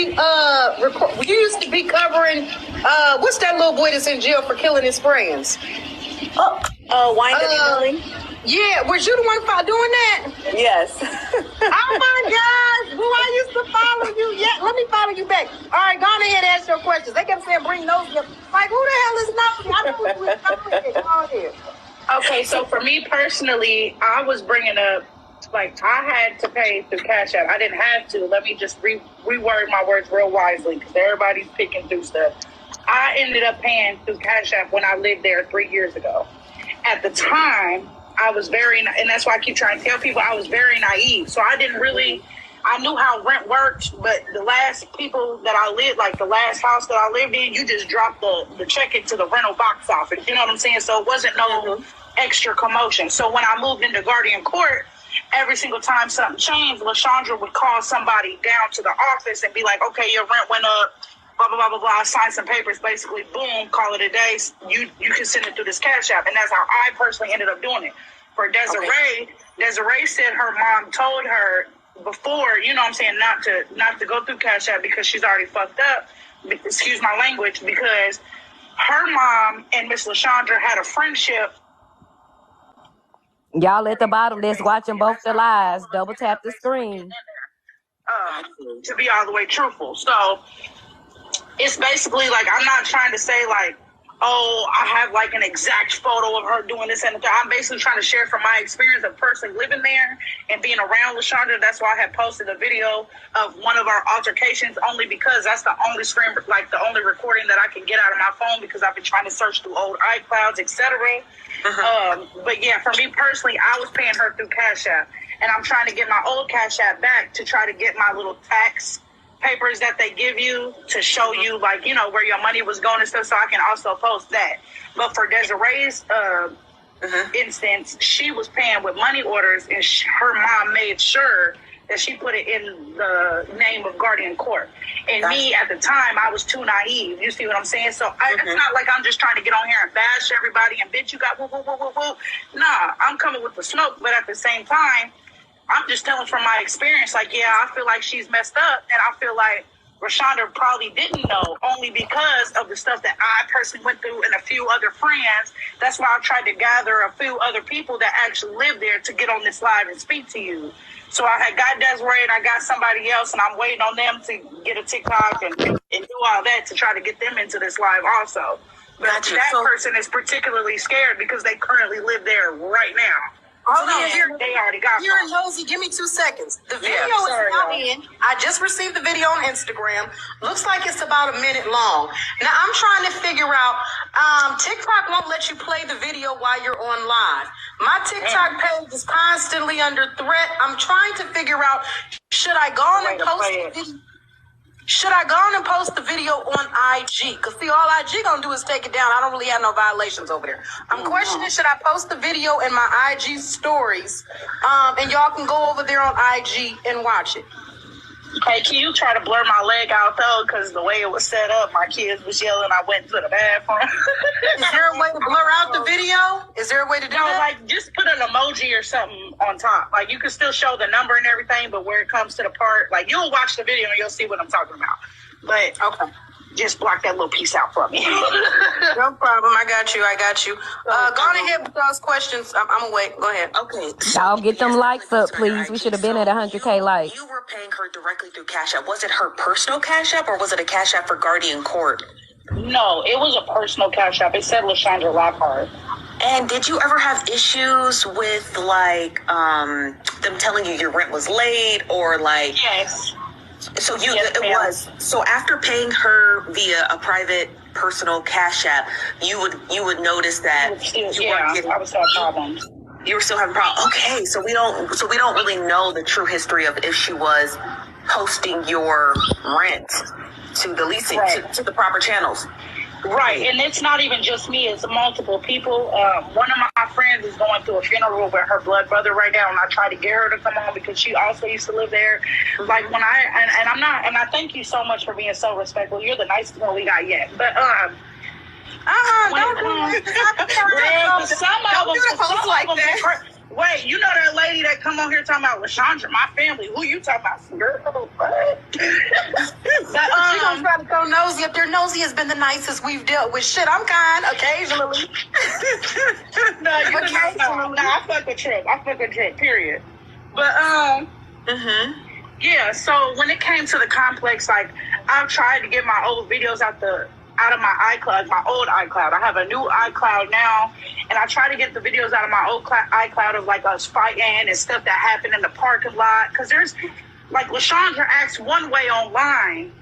be you used to be covering what's that little boy that's in jail for killing his friends? Wyandotte Millie? Yeah, was you the one doing that? Yes. Oh my gosh, boo, I used to follow you. Yeah, let me follow you back. All right, go on ahead and ask your questions. They kept saying bring those up. Like, who the hell is Nosy? I know who is Nosy. Go on here. Okay, so for me personally, I was bringing up, like, I had to pay through Cash App. I didn't have to. Let me just reword my words real wisely because everybody's picking through stuff. I ended up paying through Cash App when I lived there 3 years ago. At the time, I was and that's why I keep trying to tell people I was very naive. So I didn't really, I knew how rent worked, but the last people that I lived, like the last house that I lived in, you just drop the check into the rental box office. You know what I'm saying? So it wasn't no extra commotion. So when I moved into Guardian Court, every single time something changed, LaShondra would call somebody down to the office and be like, okay, your rent went up, blah, blah, blah, blah, blah. I signed some papers, basically, boom, call it a day. You can send it through this Cash App. And that's how I personally ended up doing it. For Desiree, Desiree said her mom told her before, you know what I'm saying, not to go through Cash App because she's already fucked up. Excuse my language, because her mom and Miss LaShondra had a friendship. Y'all at the bottom that's watching both the lives, double tap the screen. To be all the way truthful. So it's basically like, I'm not trying to say like, oh, I have like an exact photo of her doing this and that. I'm basically trying to share from my experience of personally living there and being around LaShondra. That's why I had posted a video of one of our altercations, only because that's the only screen, like the only recording that I can get out of my phone because I've been trying to search through old iClouds, etc. But yeah, for me personally, I was paying her through Cash App, and I'm trying to get my old Cash App back to try to get my little tax papers that they give you to show you, like, you know, where your money was going and stuff, so I can also post that. But for Desiree's instance, she was paying with money orders, and her mom made sure that she put it in the name of Guardian Court. And me, at the time, I was too naive. You see what I'm saying? So it's not like I'm just trying to get on here and bash everybody and bitch, you got woo, woo, woo, woo, woo. Nah, I'm coming with the smoke, but at the same time, I'm just telling from my experience, like, yeah, I feel like she's messed up, and I feel like Rashonda probably didn't know, only because of the stuff that I personally went through and a few other friends. That's why I tried to gather a few other people that actually live there to get on this live and speak to you. So I had got Desiree and I got somebody else, and I'm waiting on them to get a TikTok and do all that to try to get them into this live also. But that person is particularly scared because they currently live there right now. Hold on, they already got You're nosy. Give me 2 seconds. The video is not in. I just received the video on Instagram. Looks like it's about a minute long. Now, I'm trying to figure out, TikTok won't let you play the video while you're on live. My TikTok page is constantly under threat. I'm trying to figure out, should I go on and post the video? Should I go on and post the video on IG? Because, see, all IG going to do is take it down. I don't really have no violations over there. I'm questioning, should I post the video in my IG stories? And y'all can go over there on IG and watch it. Hey, can you try to blur my leg out, though? Because the way it was set up, my kids was yelling. I went to the bathroom. Is there a way to blur out the video? Is there a way to do that? Like, just put an emoji or something on top. Like, you can still show the number and everything, but where it comes to the part, like, you'll watch the video and you'll see what I'm talking about. But, okay, just block that little piece out for me. No problem. I got you. Go on ahead with those questions. I'm going to wait. Go ahead. Okay. Y'all get them likes up, please. We should have been at 100K likes. You were paying her directly through Cash App. Was it her personal Cash App, or was it a Cash App for Guardian Court? No, it was a personal Cash App. It said LaShondra Lockhart. And did you ever have issues with, like, them telling you your rent was late, or like... Yes. So it was. So after paying her via a private personal Cash App, you would notice that I was having problems. You were still having problems. Okay, so we don't really know the true history of if she was posting your rent to the leasing to the proper channels. Right, and it's not even just me, it's multiple people. One of my friends is going through a funeral with her blood brother right now, and I tried to get her to come on because she also used to live there. Like, when I thank you so much for being so respectful. You're the nicest one we got yet. But don't do it. Some of them like that. Wait, you know that lady that come on here talking about LaShondra, my family? Who you talking about? Girl, what? That Nosy up there. Nosy has been the nicest we've dealt with. Shit, I'm kind occasionally. No, I fuck with Trip. Period. But yeah. So when it came to the complex, like I've tried to get my old videos out of my iCloud, my old iCloud. I have a new iCloud now, and I try to get the videos out of my old iCloud of like us fighting and stuff that happened in the parking lot. Because there's like LaShondra acts one way online,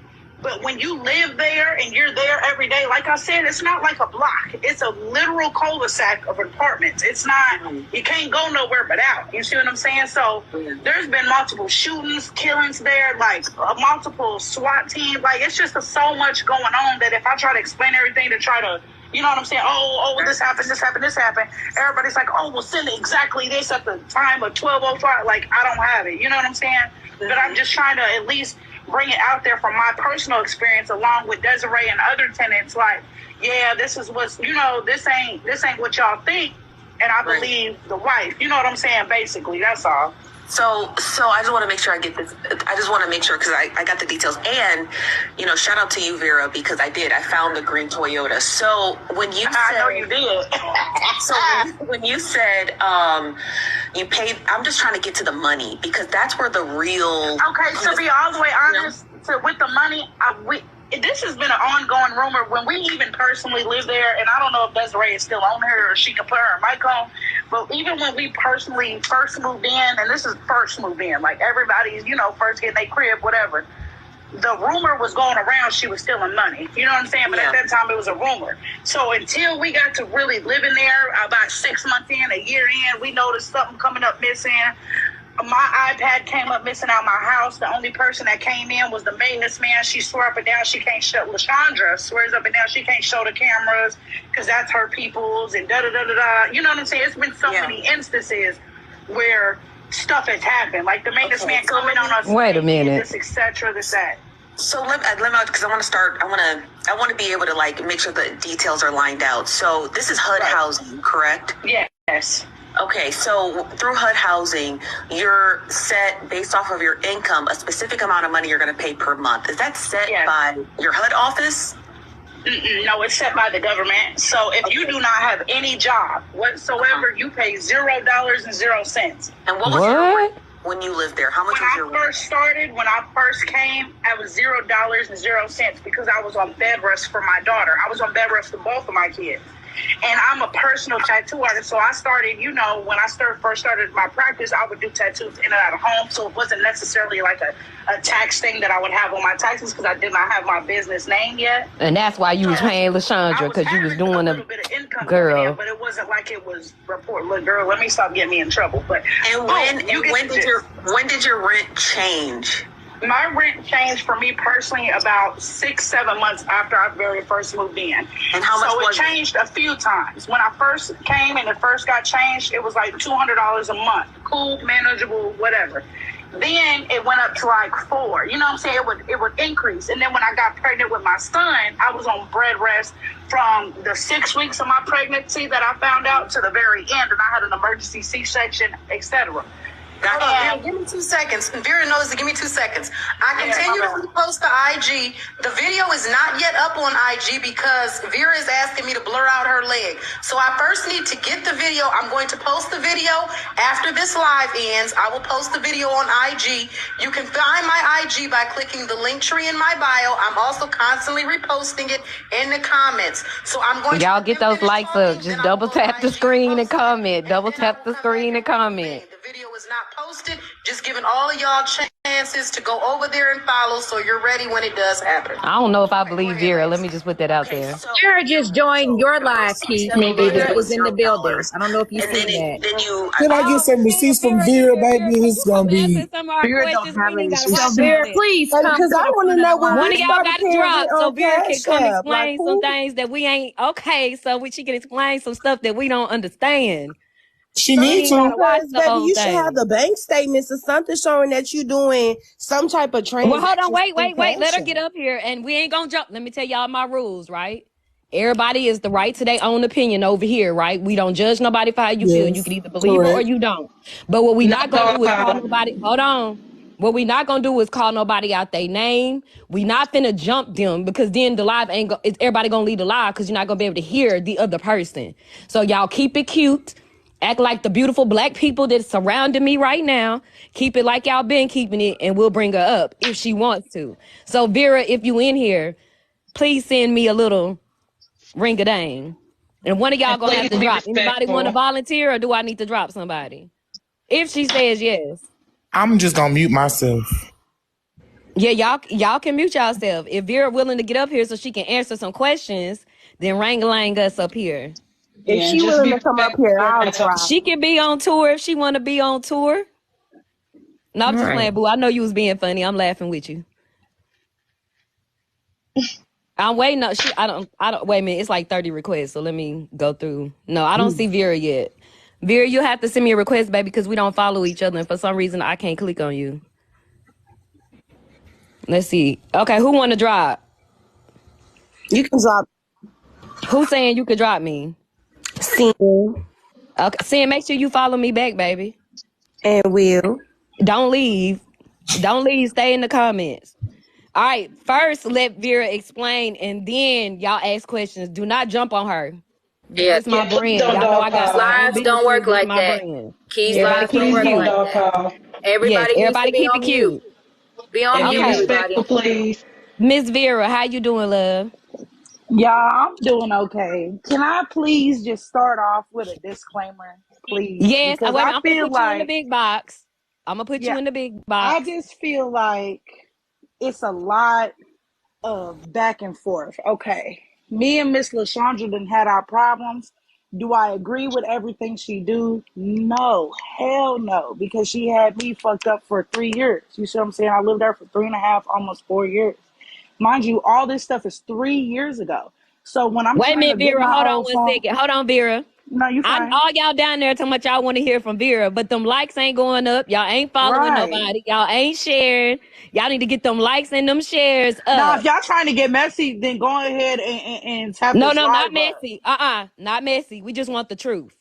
but when you live there and you're there every day, like I said, it's not like a block. It's a literal cul-de-sac of apartments. It's not, you can't go nowhere but out. You see what I'm saying? So there's been multiple shootings, killings there, like multiple SWAT teams. Like it's just so much going on that if I try to explain everything to try to, you know what I'm saying? Oh, this happened. Everybody's like, oh, we'll send exactly this at the time of 12:05. Like, I don't have it. You know what I'm saying? But I'm just trying to at least bring it out there from my personal experience along with Desiree and other tenants. Like, yeah, this is what's, this ain't what y'all think. And I believe the wife, you know what I'm saying? Basically, that's all. So I just want to make sure I get this. I just want to make sure because I got the details. And, shout out to you, Vera, because I found the green Toyota. So when you said, I know you did. So when you said you paid, I'm just trying to get to the money because that's where the real. Okay, to be all the way honest, with the money, this has been an ongoing rumor. When we even personally lived there, and I don't know if Desiree is still on here or she can put her mic on, but even when we personally first moved in, and this is first moved in, like everybody's, first getting their crib, whatever, the rumor was going around she was stealing money. You know what I'm saying? But at that time, it was a rumor. So until we got to really live in there, about 6 months in, a year in, we noticed something coming up missing. My iPad came up missing out my house. The only person that came in was the maintenance man. She swore up and down she can't show. LaShondra swears up and down she can't show the cameras because that's her people's and da-da-da-da-da. You know what I'm saying? It's been so many instances where stuff has happened. Like the maintenance man coming on us. Wait a minute. This, etc., this, that. So let me, because I want to start. I want to be able to like make sure the details are lined out. So this is HUD housing, correct? Yes. Okay, so through HUD housing, you're set based off of your income, a specific amount of money you're going to pay per month. Is that set by your HUD office? No, it's set by the government. So if you do not have any job whatsoever, you pay $0.00. And what was your rent when you lived there? How much was your rent? When I first came, I was $0.00 because I was on bed rest for my daughter. I was on bed rest for both of my kids. And I'm a personal tattoo artist, so I started, when I first started my practice, I would do tattoos in and out of home, so it wasn't necessarily like a tax thing that I would have on my taxes because I did not have my business name yet. And that's why you was paying LaShondra because you was doing a bit of income girl. But it wasn't like it was report. Look, girl, let me stop getting me in trouble. But when did your rent change? My rent changed for me personally about 6-7 months after I very first moved in. And how much was it? Changed a few times. When I first came and it first got changed, it was like $200 a month. Cool, manageable, whatever. Then it went up to like $4. You know what I'm saying? It would increase. And then when I got pregnant with my son, I was on bed rest from the 6 weeks of my pregnancy that I found out to the very end, and I had an emergency C-section, etc. Hold on, give me 2 seconds. Vera knows to give me 2 seconds. I continue to repost to IG. The video is not yet up on IG because Vera is asking me to blur out her leg. So I first need to get the video. I'm going to post the video after this live ends. I will post the video on IG. You can find my IG by clicking the link tree in my bio. I'm also constantly reposting it in the comments. So I'm going y'all get those likes up. Just double tap the screen and comment. Double tap the screen and comment. The video is not posted. Just giving all of y'all chances to go over there and follow so you're ready when it does happen. I don't know if I believe Vera. Let me just put that out there. Vera just joined your live, Keith. That was in the building. I don't know if you seen that. Can I get some receipts from Vera, baby? It's gonna be. Vera don't have any receipts. Vera, please come. Because I want to know when one of y'all got to drop so Vera can come App. explain some things that we ain't okay. So she can explain some stuff that we don't understand. She needs to. Because, baby, you should have the bank statements or something showing that you're doing some type of transaction. Well, hold on, wait. Let her get up here, and we ain't gonna jump. Let me tell y'all my rules, right? Everybody is the right to their own opinion over here, right? We don't judge nobody for how you feel. You can either believe it or you don't. But what we not gonna do is call nobody. Hold on. What we not gonna do is call nobody out their name. We not finna jump them because then the live ain't everybody gonna leave the live because you're not gonna be able to hear the other person. So y'all keep it cute. Act like the beautiful black people that's surrounding me right now. Keep it like y'all been keeping it, and we'll bring her up if she wants to. So Vera, if you in here, please send me a little ring-a-dang. And one of y'all gonna have to drop. Anybody want to volunteer, or do I need to drop somebody? If she says yes. I'm just gonna mute myself. Yeah, y'all can mute yourself. If Vera willing to get up here so she can answer some questions, then wrang-a-lang us up here. If she willing to come up here, I'll drop. She can be on tour if she want to be on tour. No, I'm just playing, boo. I know you was being funny. I'm laughing with you. I'm waiting. I don't. Wait a minute. It's like 30 requests, so let me go through. No, I don't see Vera yet. Vera, you have to send me a request, baby, because we don't follow each other, and for some reason I can't click on you. Let's see. Okay, who want to drop? You can drop. Who's saying you could drop me? Sin. Okay, Sin, make sure you follow me back, baby. And Will. Don't leave. Don't leave. Stay in the comments. All right, first let Vera explain, and then y'all ask questions. Do not jump on her. Yeah, It's my brand. Y'all know I got lives don't work like that. Keys lives don't work like that. Everybody keep it cute. Be on mute, everybody. Please. Miss Vera, how you doing, love? Y'all, I'm doing okay. Can I please just start off with a disclaimer, please? Yes, because I'm I gonna feel put you in the like big box. I'm gonna put you in the big box. I just feel like it's a lot of back and forth. Okay, me and Miss LaShondra done had our problems. Do I agree with everything she do? No, hell no, because she had me fucked up for 3 years. You see what I'm saying? I lived there for 3.5, almost 4 years. Mind you, all this stuff is 3 years ago. So when I'm Wait a minute, Vera, hold on phone, 1 second. Hold on, Vera. No, you fine. All y'all down there talking about y'all want to hear from Vera, but them likes ain't going up. Y'all ain't following nobody. Y'all ain't sharing. Y'all need to get them likes and them shares up. Now, if y'all trying to get messy, then go ahead and tap No, this not live messy. Not messy. We just want the truth.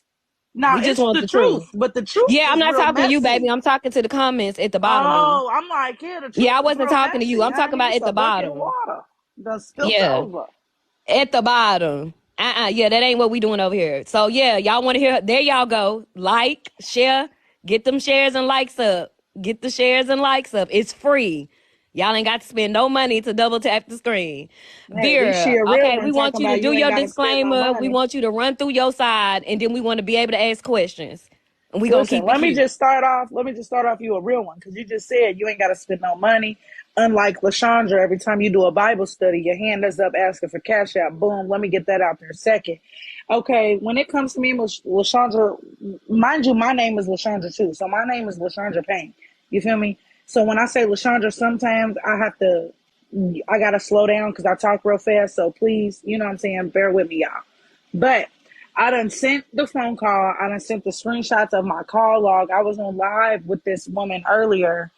No, we just it's want the truth. But the truth Yeah, I'm is not real talking to you, messy. baby. I'm talking to the comments at the bottom. Oh, I'm like, yeah, the truth Yeah, I is wasn't real talking to you. I'm messy, talking about honey. at the It's a bucket of bottom. water done spilled Yeah. over. At the bottom. Yeah, that ain't what we doing over here. So yeah, y'all want to hear? There y'all go. Like, share, get them shares and likes up. Get the shares and likes up. It's free. Y'all ain't got to spend no money to double tap the screen. Hey, at least she Vera, a real okay, one we want talking you to about do you ain't your gotta spend no disclaimer. We money. want you to run through your side, and then we want to be able to ask questions. And we gonna Listen, keep it let me cute. just start off. You a real one, because you just said you ain't got to spend no money. Unlike LaShondra, every time you do a Bible study, your hand is up asking for cash out. Boom, let me get that out there second. Okay, when it comes to me, LaShondra, mind you, my name is LaShondra too. So my name is LaShondra Payne. You feel me? So when I say LaShondra, sometimes I got to slow down because I talk real fast. So please, you know what I'm saying? Bear with me, y'all. But I done sent the phone call. I done sent the screenshots of my call log. I was on live with this woman earlier,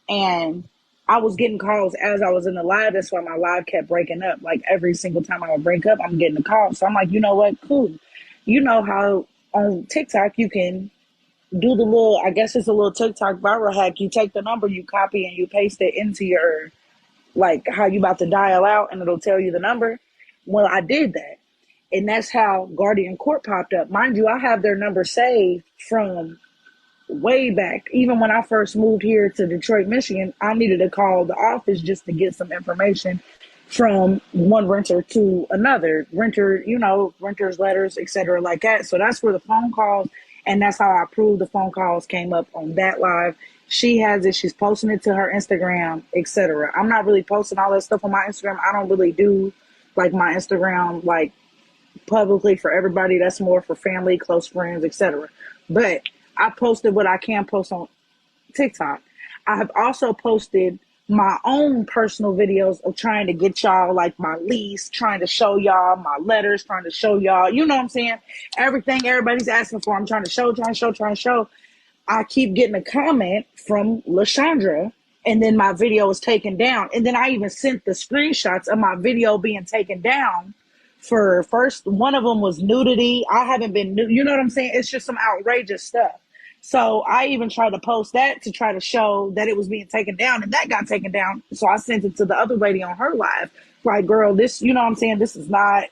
and I was getting calls as I was in the live. That's why my live kept breaking up. Like every single time I would break up, I'm getting a call. So I'm like, you know what? Cool. You know how on TikTok you can do the little, I guess it's a little TikTok viral hack. You take the number, you copy, and you paste it into your, like how you about to dial out, and it'll tell you the number. Well, I did that. And that's how Guardian Court popped up. Mind you, I have their number saved from way back. Even when I first moved here to Detroit, Michigan, I needed to call the office just to get some information from one renter to another. Renters letters, etc., like that. So that's where the phone calls, and that's how I proved the phone calls came up on that live. She has it. She's posting it to her Instagram, etc. I'm not really posting all that stuff on my Instagram. I don't really do like my Instagram like publicly for everybody. That's more for family, close friends, etc. But I posted what I can post on TikTok. I have also posted my own personal videos of trying to get y'all like my lease, trying to show y'all my letters, trying to show y'all, you know what I'm saying? Everything everybody's asking for, I'm trying to show. I keep getting a comment from LaShondra, and then my video was taken down. And then I even sent the screenshots of my video being taken down. For first, one of them was nudity. I haven't been, you know what I'm saying? It's just some outrageous stuff. So I even tried to post that to try to show that it was being taken down, and that got taken down. So I sent it to the other lady on her live. Like, girl, this, you know what I'm saying? This is not,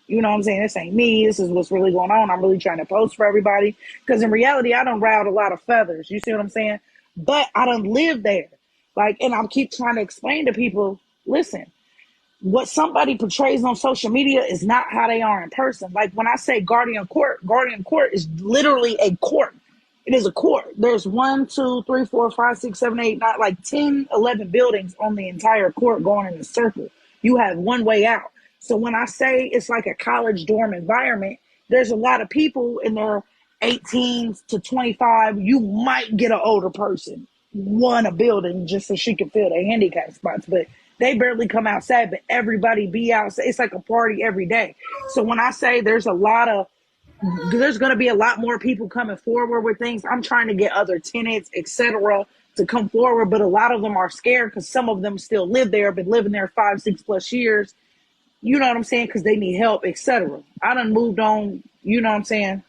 you know what I'm saying? This ain't me. This is what's really going on. I'm really trying to post for everybody. Because in reality, I done riled a lot of feathers. You see what I'm saying? But I done lived there. Like, and I keep trying to explain to people, listen, what somebody portrays on social media is not how they are in person. Like when I say Guardian Court is literally a court. It is a court. There's 1, 2, 3, 4, 5, 6, 7, 8, 9, like 10, 11 buildings on the entire court going in a circle. You have one way out. So when I say it's like a college dorm environment, there's a lot of people in their 18 to 25. You might get an older person one a building just so she can fill their handicap spots, but they barely come outside, but everybody be outside. It's like a party every day. So when I say there's going to be a lot more people coming forward with things, I'm trying to get other tenants, etc., to come forward, but a lot of them are scared because some of them still live there, been living there 5, 6 plus years. You know what I'm saying? Because they need help, etc. I done moved on. You know what I'm saying?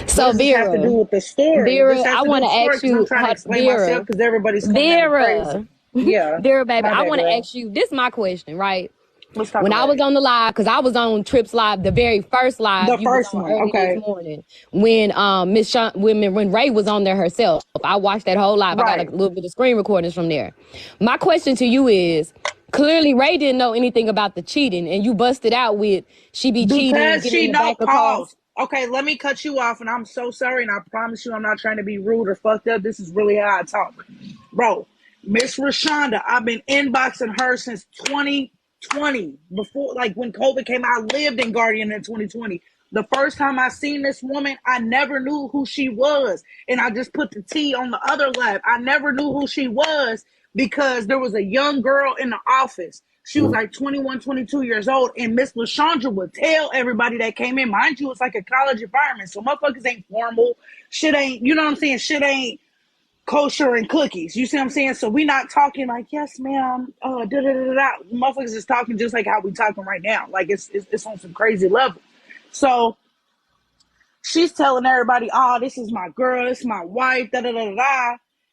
So Vera, has to do with the story. Vera, I want to ask you, I'm trying to explain myself because everybody's coming at me crazy. Yeah, Vera, baby, I want to ask you. This is my question, right? Let's talk when about I was on the live, because I was on Trips Live, the very first live, the first one, this morning, when when Ray was on there herself, I watched that whole live. Right. I got a little bit of screen recordings from there. My question to you is, clearly Ray didn't know anything about the cheating, and you busted out with she be cheating. Because she no pause. Okay, let me cut you off, and I'm so sorry, and I promise you I'm not trying to be rude or fucked up. This is really how I talk. Bro, Miss Rashonda, I've been inboxing her since 2020. Before, like when COVID came out, I lived in Guardian in 2020. The first time I seen this woman, I never knew who she was. And I just put the T on the other lap. I never knew who she was because there was a young girl in the office. She was like 21, 22 years old. And Miss LaShondra would tell everybody that came in. Mind you, it's like a college environment. So motherfuckers ain't formal. Shit ain't, you know what I'm saying? Shit ain't kosher and cookies. You see what I'm saying? So we not talking like, yes, ma'am. Motherfuckers is talking just like how we talking right now. Like it's on some crazy level. So she's telling everybody, oh, this is my girl. This is my wife.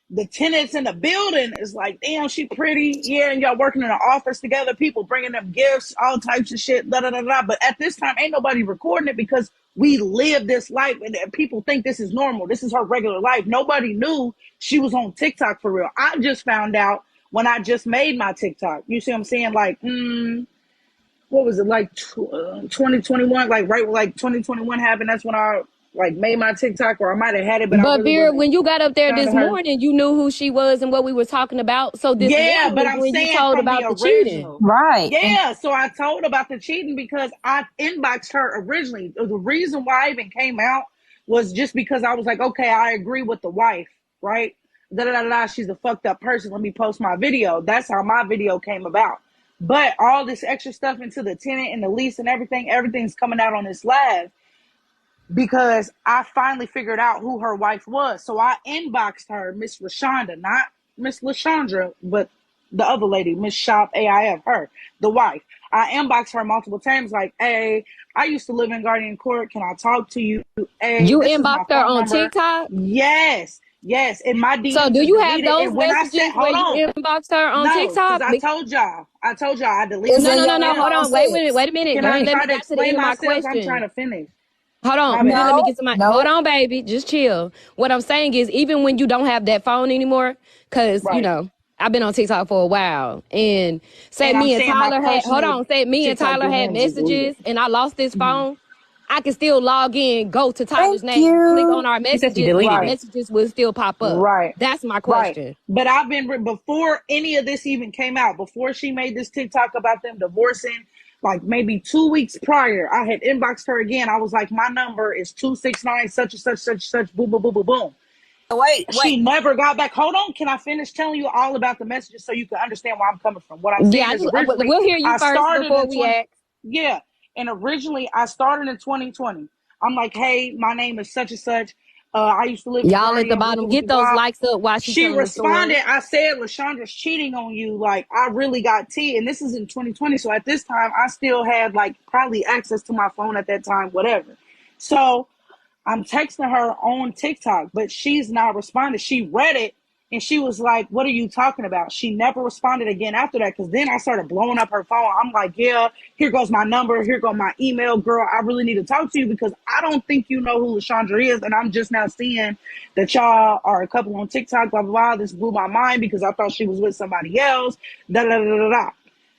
The tenants in the building is like, damn, she pretty. Yeah, and y'all working in an office together. People bringing them gifts, all types of shit. But at this time, ain't nobody recording it because we live this life and people think this is normal. This is her regular life. Nobody knew she was on TikTok for real. I just found out when I just made my TikTok. You see what I'm saying? Like, what was it, like 2021? Like right when like 2021 happened, that's when I like made my TikTok, or I might have had it. But really Vera, when you got up there this morning, you knew who she was and what we were talking about. So this morning, but I'm when saying you told from about the cheating, right? Yeah, so I told about the cheating because I inboxed her originally. The reason why I even came out was just because I was like, okay, I agree with the wife, right? She's a fucked up person. Let me post my video. That's how my video came about. But all this extra stuff into the tenant and the lease and everything's coming out on this live because I finally figured out who her wife was. So I inboxed her, Miss Rashonda, not Miss LaShondra, but the other lady, Miss Shop AIF, her, the wife. I inboxed her multiple times like, hey, I used to live in Guardian Court. Can I talk to you? Hey, you inboxed her on number. TikTok? Yes. In my DMs. So do you have those messages where you inboxed her on TikTok? I told y'all I deleted. No. Hold on. Wait a minute. Can I try to explain myself? I'm trying to finish. Hold on. Let me get to my. Hold on, baby. Just chill. What I'm saying is, even when you don't have that phone anymore, because you know, I've been on TikTok for a while, and me and Tyler had messages, and I lost this phone. I can still log in, go to Tyler's name, click on our messages, and our messages will still pop up. Right. That's my question. Right. But I've been, before any of this even came out, before she made this TikTok about them divorcing, like maybe 2 weeks prior, I had inboxed her again. I was like, my number is 269 such and such, boom, boom, boom, boom, boom. Wait. She never got back. Hold on. Can I finish telling you all about the messages so you can understand where I'm coming from? What I'm saying is originally, we'll hear you first before we ask. Yeah. And originally, I started in 2020. I'm like, hey, my name is such and such. I used to live. Y'all at the bottom, get those likes up while she responded. I said, LaShondra's cheating on you. Like, I really got tea. And this is in 2020. So at this time, I still had like probably access to my phone at that time, whatever. So I'm texting her on TikTok, but she's not responding. She read it and she was like, what are you talking about? She never responded again after that, because then I started blowing up her phone. I'm like, yeah, here goes my number. Here goes my email. Girl, I really need to talk to you because I don't think you know who LaShondra is. And I'm just now seeing that y'all are a couple on TikTok, blah, blah, blah. This blew my mind because I thought she was with somebody else. Da, da, da, da, da.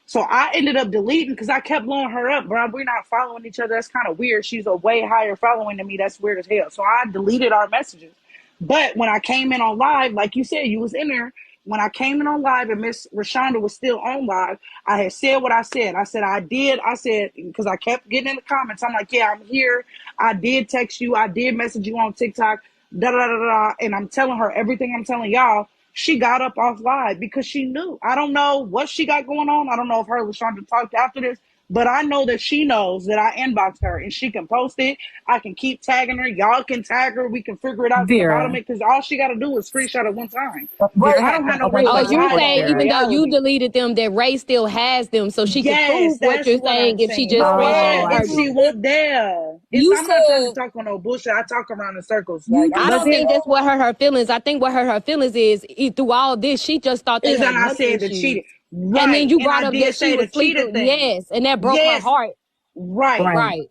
So I ended up deleting because I kept blowing her up, bro. We're not following each other. That's kind of weird. She's a way higher following than me. That's weird as hell. So I deleted our messages. But when I came in on live, like you said, you was in there. When I came in on live and Miss Rashonda was still on live, I had said what I said. I said, because I kept getting in the comments. I'm like, yeah, I'm here. I did text you. I did message you on TikTok. Da da da da. And I'm telling her everything I'm telling y'all. She got up off live because she knew. I don't know what she got going on. I don't know if her and LaShondra talked after this, but I know that she knows that I inboxed her and she can post it. I can keep tagging her. Y'all can tag her. We can figure it out to the bottom of it, because all she got to do is screenshot it one time. Right. I don't have no reason. Oh, you say even though you deleted them, that Ray still has them, so she can prove what you're saying if she just screenshot her. If she went there. I'm not trying to talk on no bullshit. I talk around in circles. Like, I don't think that's what hurt her feelings. I think what hurt her feelings is through all this, she just thought they had I said that cheated. Right. And then you brought up that she was sleeping. Yes, and that broke her heart. Right.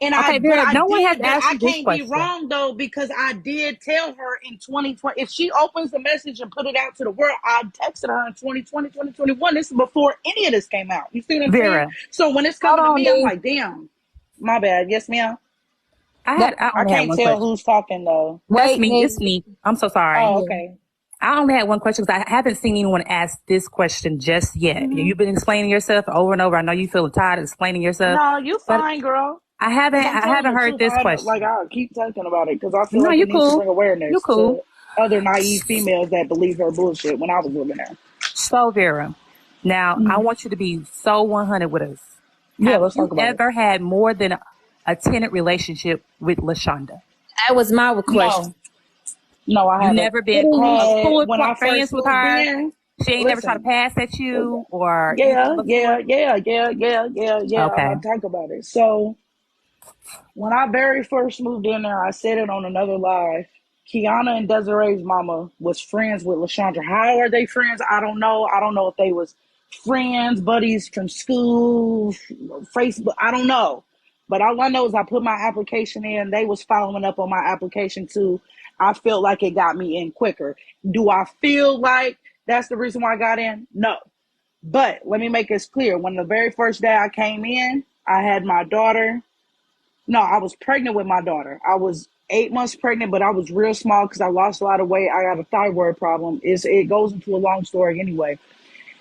And okay, Vera, no one has asked you this question. I can't be wrong though, because I did tell her in 2020, if she opens the message and put it out to the world, I texted her in 2020, 2021. This is before any of this came out. You see what I'm saying? So when it's coming to me, I'm like, damn, my bad. Yes, ma'am. I can't tell who's talking though. That's me. It's me. I'm so sorry. Oh, okay. I only had one question because I haven't seen anyone ask this question just yet. Mm-hmm. You've been explaining yourself over and over. I know you feel tired of explaining yourself. No, you fine, girl. I haven't heard this question. I'll keep talking about it because I feel like it needs to bring awareness to other naive females that believe her bullshit when I was living there. So, Vera, now I want you to be so 100 with us. Yeah, let's talk about it. Have you ever had more than a tenant relationship with LaShonda? That was my question. No, I haven't. You never been cool friends with her? She ain't never tried to pass at you or Yeah. Okay. I'll talk about it. So when I very first moved in there, I said it on another live. Kiana and Desiree's mama was friends with LaShondra. How are they friends? I don't know. I don't know if they was friends, buddies from school, Facebook. I don't know. But all I know is I put my application in. They was following up on my application too. I felt like it got me in quicker. Do I feel like that's the reason why I got in? No. But let me make this clear. When the very first day I came in, I had my daughter. No, I was pregnant with my daughter. I was 8 months pregnant, but I was real small because I lost a lot of weight. I got a thyroid problem. It goes into a long story anyway.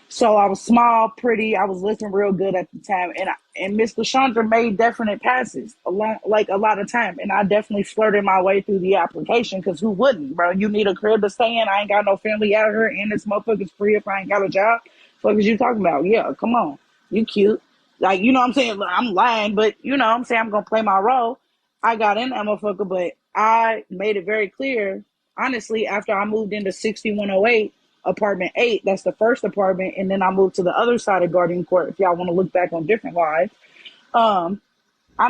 So I was small, pretty. I was looking real good at the time. And Miss LaShondra made definite passes a lot of time. And I definitely flirted my way through the application because who wouldn't, bro? You need a crib to stay in. I ain't got no family out here. And this motherfucker's free if I ain't got a job. Fuck is you talking about? Yeah, come on. You cute. Like, you know what I'm saying? I'm lying, but you know what I'm saying? I'm going to play my role. I got in that motherfucker, but I made it very clear, honestly, after I moved into 6108, apartment 8, that's the first apartment, and then I moved to the other side of Guardian Court, if y'all want to look back on different lives. I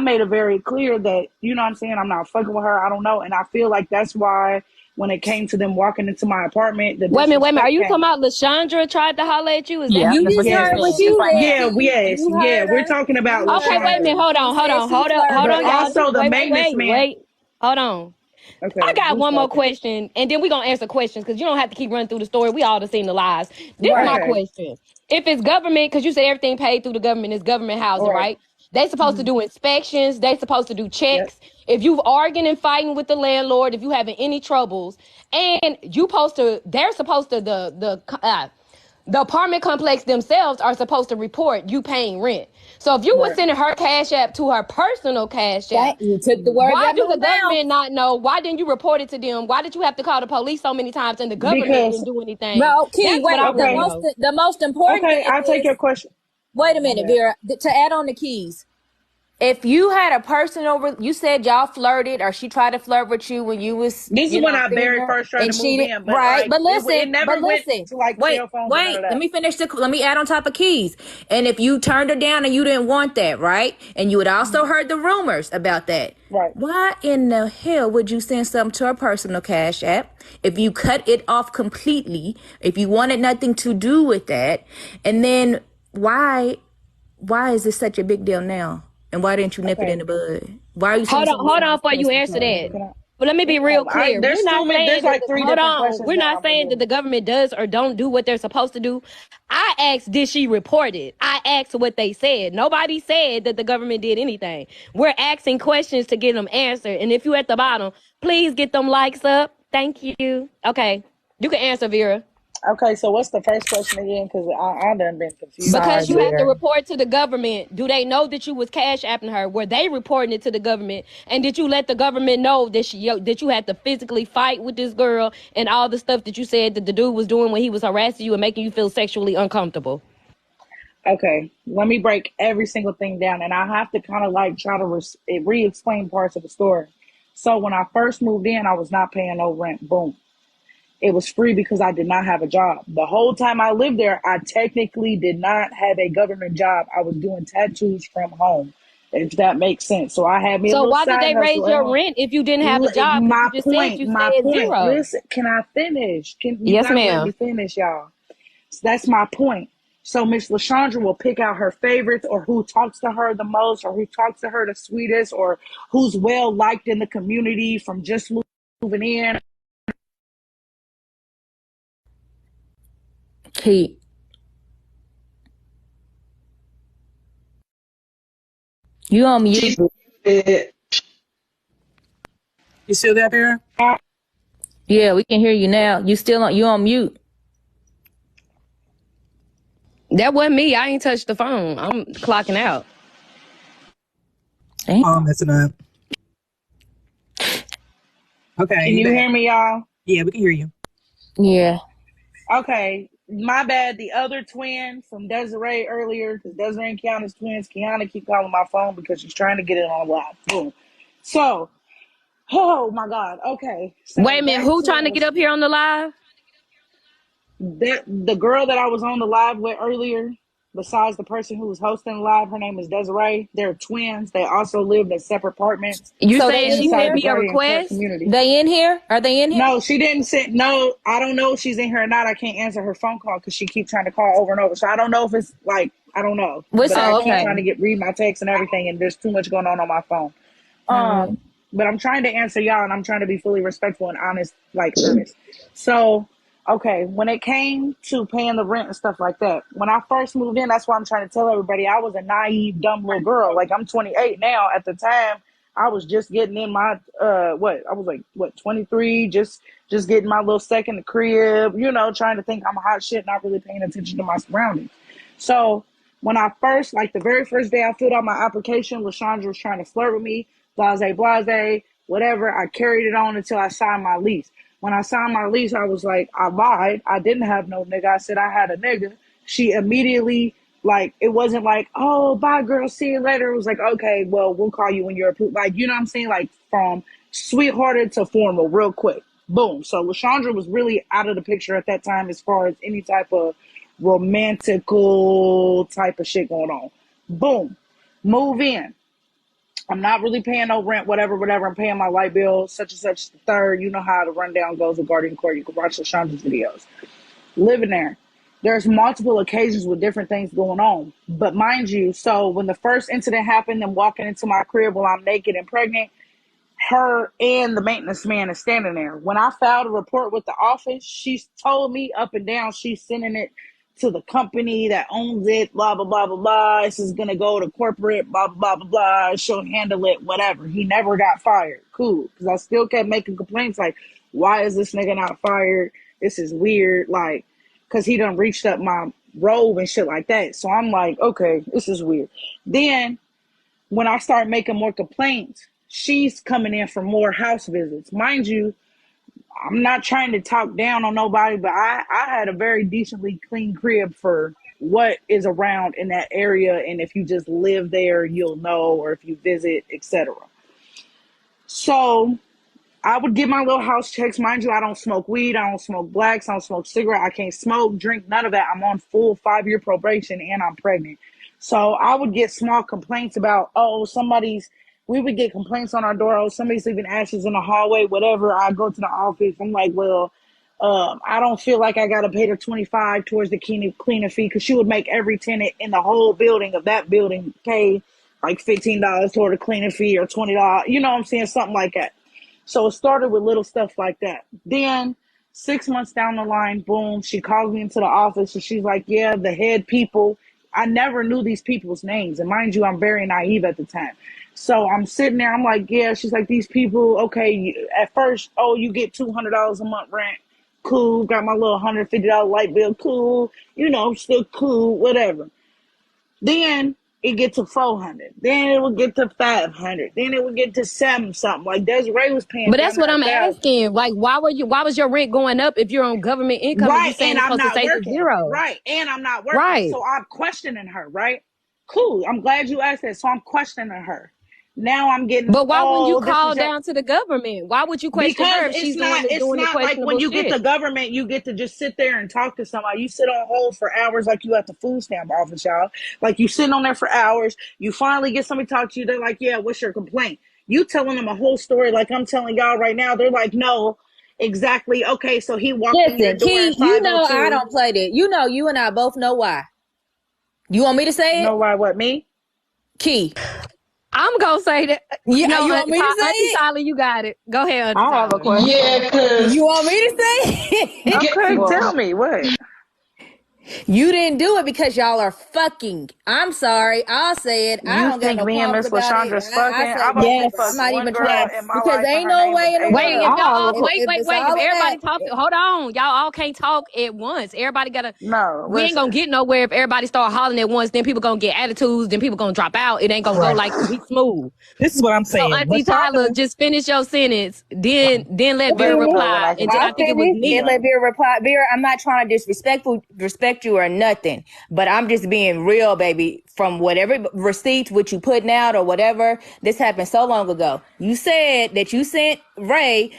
made it very clear that, you know what I'm saying, I'm not fucking with her, I don't know, and I feel like that's why when it came to them walking into my apartment... Wait a minute, are you talking about LaShondra tried to holler at you? Is that you just heard what you said? We're talking about LaShondra. Okay, wait a minute, hold on, y'all. Also the maintenance man. Wait, hold on. Okay, I got one more question, and then we're going to answer questions, because you don't have to keep running through the story. We all have seen the lies. This is my question. If it's government, because you said everything paid through the government is government housing, right? They supposed to do inspections. They supposed to do checks. Yep. If you've arguing and fighting with the landlord, if you having any troubles, and they're supposed to, the apartment complex themselves are supposed to report you paying rent. So if you were sending her cash app to her personal cash app, you took the word. Why do the government not know? Why didn't you report it to them? Why did you have to call the police so many times and the government didn't do anything? No, Key, the most important I'll take your question. Wait a minute, Vera. To add on the Keys, if you had a person over, you said y'all flirted or she tried to flirt with you when you was. This is when I very first tried to move in, but right. like, But listen, it never went to like cell phones and none of that. Let me finish let me add on top of Keys. And if you turned her down and you didn't want that, right? And you had also heard the rumors about that. Right. Why in the hell would you send something to her personal Cash App if you cut it off completely, if you wanted nothing to do with that? And then why is this such a big deal now? And why didn't you nip it in the bud? Why are you hold on before you answer that? But let me be real clear. There's like three different questions. We're not saying that the government does or don't do what they're supposed to do. I asked, did she report it? I asked what they said. Nobody said that the government did anything. We're asking questions to get them answered. And if you at the bottom, please get them likes up. Thank you. Okay, you can answer, Vera. Okay, so what's the first question again? Because I done been confused. Because you have to report to the government. Do they know that you was cash apping her? Were they reporting it to the government? And did you let the government know that you had to physically fight with this girl and all the stuff that you said that the dude was doing when he was harassing you and making you feel sexually uncomfortable? Okay, let me break every single thing down, and I have to kind of like try to re-explain parts of the story. So when I first moved in, I was not paying no rent. Boom. It was free because I did not have a job. The whole time I lived there, I technically did not have a government job. I was doing tattoos from home, if that makes sense. So I had me a So little why did side they raise hustle your at home. rent if you didn't have a job? My You just point. said you My said point. zero. Listen, can I finish? You Yes, gotta ma'am. let me finish, y'all. So that's my point. So Miss LaShondra will pick out her favorites, or who talks to her the most, or who talks to her the sweetest, or who's well liked in the community from just moving in. Kate. You on mute. You still there, Vera? Yeah, we can hear you now. You on mute. That wasn't me. I ain't touched the phone. I'm clocking out. Oh, I'm messing up. Okay. Can you hear me, y'all? Yeah, we can hear you. Yeah. Okay, my bad. The other twin from Desiree earlier, because Desiree and Kiana's twins. Kiana keep calling my phone because she's trying to get it on live. Boom. So, oh my God. Okay. So wait a minute. Who trying to get up here on the live? The girl that I was on the live with earlier, besides the person who was hosting the live, her name is Desiree. They're twins. They also live in separate apartments. You So saying she sent me a request? They in here? Are they in here? No, she didn't send. No, I don't know if she's in here or not. I can't answer her phone call because she keeps trying to call over and over. So I don't know if it's like, I don't know. But I keep trying to read my texts and everything, and there's too much going on my phone. But I'm trying to answer y'all, and I'm trying to be fully respectful and honest, like earnest. So, okay, when it came to paying the rent and stuff like that, when I first moved in, that's why I'm trying to tell everybody I was a naive, dumb little girl. Like, I'm 28 now. At the time, I was just getting in my, I was like, 23, just getting my little second crib, trying to think I'm a hot shit, not really paying attention to my surroundings. So when I first, like the very first day I filled out my application, LaShondra was trying to flirt with me, blase, whatever. I carried it on until I signed my lease. When I signed my lease, I was like, I lied. I didn't have no nigga. I said I had a nigga. She immediately, like, it wasn't like, oh, bye, girl, see you later. It was like, okay, well, we'll call you when you're approved. Like, you know what I'm saying? Like, from sweethearted to formal real quick. Boom. So LaShondra was really out of the picture at that time as far as any type of romantical type of shit going on. Boom. Move in. I'm not really paying no rent, whatever. I'm paying my light bill, such and such, the third. You know how the rundown goes with Guardian Court. You can watch LaShondra's videos. Living there. There's multiple occasions with different things going on. But mind you, so when the first incident happened, I'm walking into my crib while I'm naked and pregnant, her and the maintenance man is standing there. When I filed a report with the office, she's told me up and down she's sending it to the company that owns it, blah, blah, blah, blah, blah. This is going to go to corporate, blah, blah, blah, blah. She'll handle it, whatever. He never got fired. Cool. Because I still kept making complaints like, why is this nigga not fired? This is weird. Like, because he done reached up my robe and shit like that. So I'm like, okay, this is weird. Then when I start making more complaints, she's coming in for more house visits. Mind you, I'm not trying to talk down on nobody, but I had a very decently clean crib for what is around in that area, and if you just live there, you'll know, or if you visit, etc. So I would get my little house checks. Mind you, I don't smoke weed, I don't smoke blacks, I don't smoke cigarette, I can't smoke, drink, none of that. I'm on full 5-year probation and I'm pregnant. So I would get small complaints about, we would get complaints on our door, somebody's leaving ashes in the hallway, whatever. I go to the office, I'm like, well, I don't feel like I got to pay her $25 towards the cleaning fee, because she would make every tenant in the whole building of that building pay like $15 toward the cleaning fee or $20. You know what I'm saying? Something like that. So it started with little stuff like that. Then 6 months down the line, boom, she calls me into the office and she's like, yeah, the head people. I never knew these people's names. And mind you, I'm very naive at the time. So I'm sitting there, I'm like, yeah, she's like, these people, okay, at first, you get $200 a month rent. Cool. Got my little $150 light bill. Cool. Still cool, whatever. Then it get to $400. Then it would get to $500. Then it would get to something. Like Desiree was paying. But that's what I'm asking. Like, why was your rent going up if you're on government income? Right, and you saying and it's I'm supposed not to stay working. zero. Right, and I'm not working. Right. So I'm questioning her. Right. Cool. I'm glad you asked that. So I'm questioning her. Now I'm getting. But why wouldn't you call down to the government? Why would you question her if she's the one that's doing the questionable like when you shit? get the government, you get to just sit there and talk to somebody. You sit on hold for hours like you at the food stamp office, y'all. Like you sitting on there for hours. You finally get somebody to talk to you. They're like, yeah, what's your complaint? You telling them a whole story like I'm telling y'all right now. They're like, no, exactly. Okay, so he walked in your door Key, at 502. I don't play that. You and I both know why. You want me to say it? Know why? What, me? Key. I'm gonna say that. Yeah, you want me to say Auntie it? Tyler, you got it. Go ahead, Auntie I have a Tyler. question. Yeah, because You want me to say it? Okay, tell me what. You didn't do it because y'all are fucking. I'm sorry. I'll say it. I You don't got think no me and problems Miss about Lashandra's it. fucking? I've only Yes. fucked I'm not one even girl trying in my because life, there and ain't her no name way is in the Wait, Ava. if world. y'all wait. it's If all of everybody that. talk, hold on. Y'all all can't talk at once. Everybody gotta. No, We ain't gonna listen. get nowhere if everybody start hollering at once. Then people gonna get attitudes. Then people gonna drop out. It ain't gonna go like we smooth. this is what I'm So saying. Auntie Tyler, just finish your sentence. Then let Vera When reply, I can and then I I'll talk. think it was finish me. and let Vera reply. Vera, I'm not trying to respect you or nothing, but I'm just being real, baby. From whatever receipts, what you putting out or whatever, this happened so long ago. You said that you sent Ray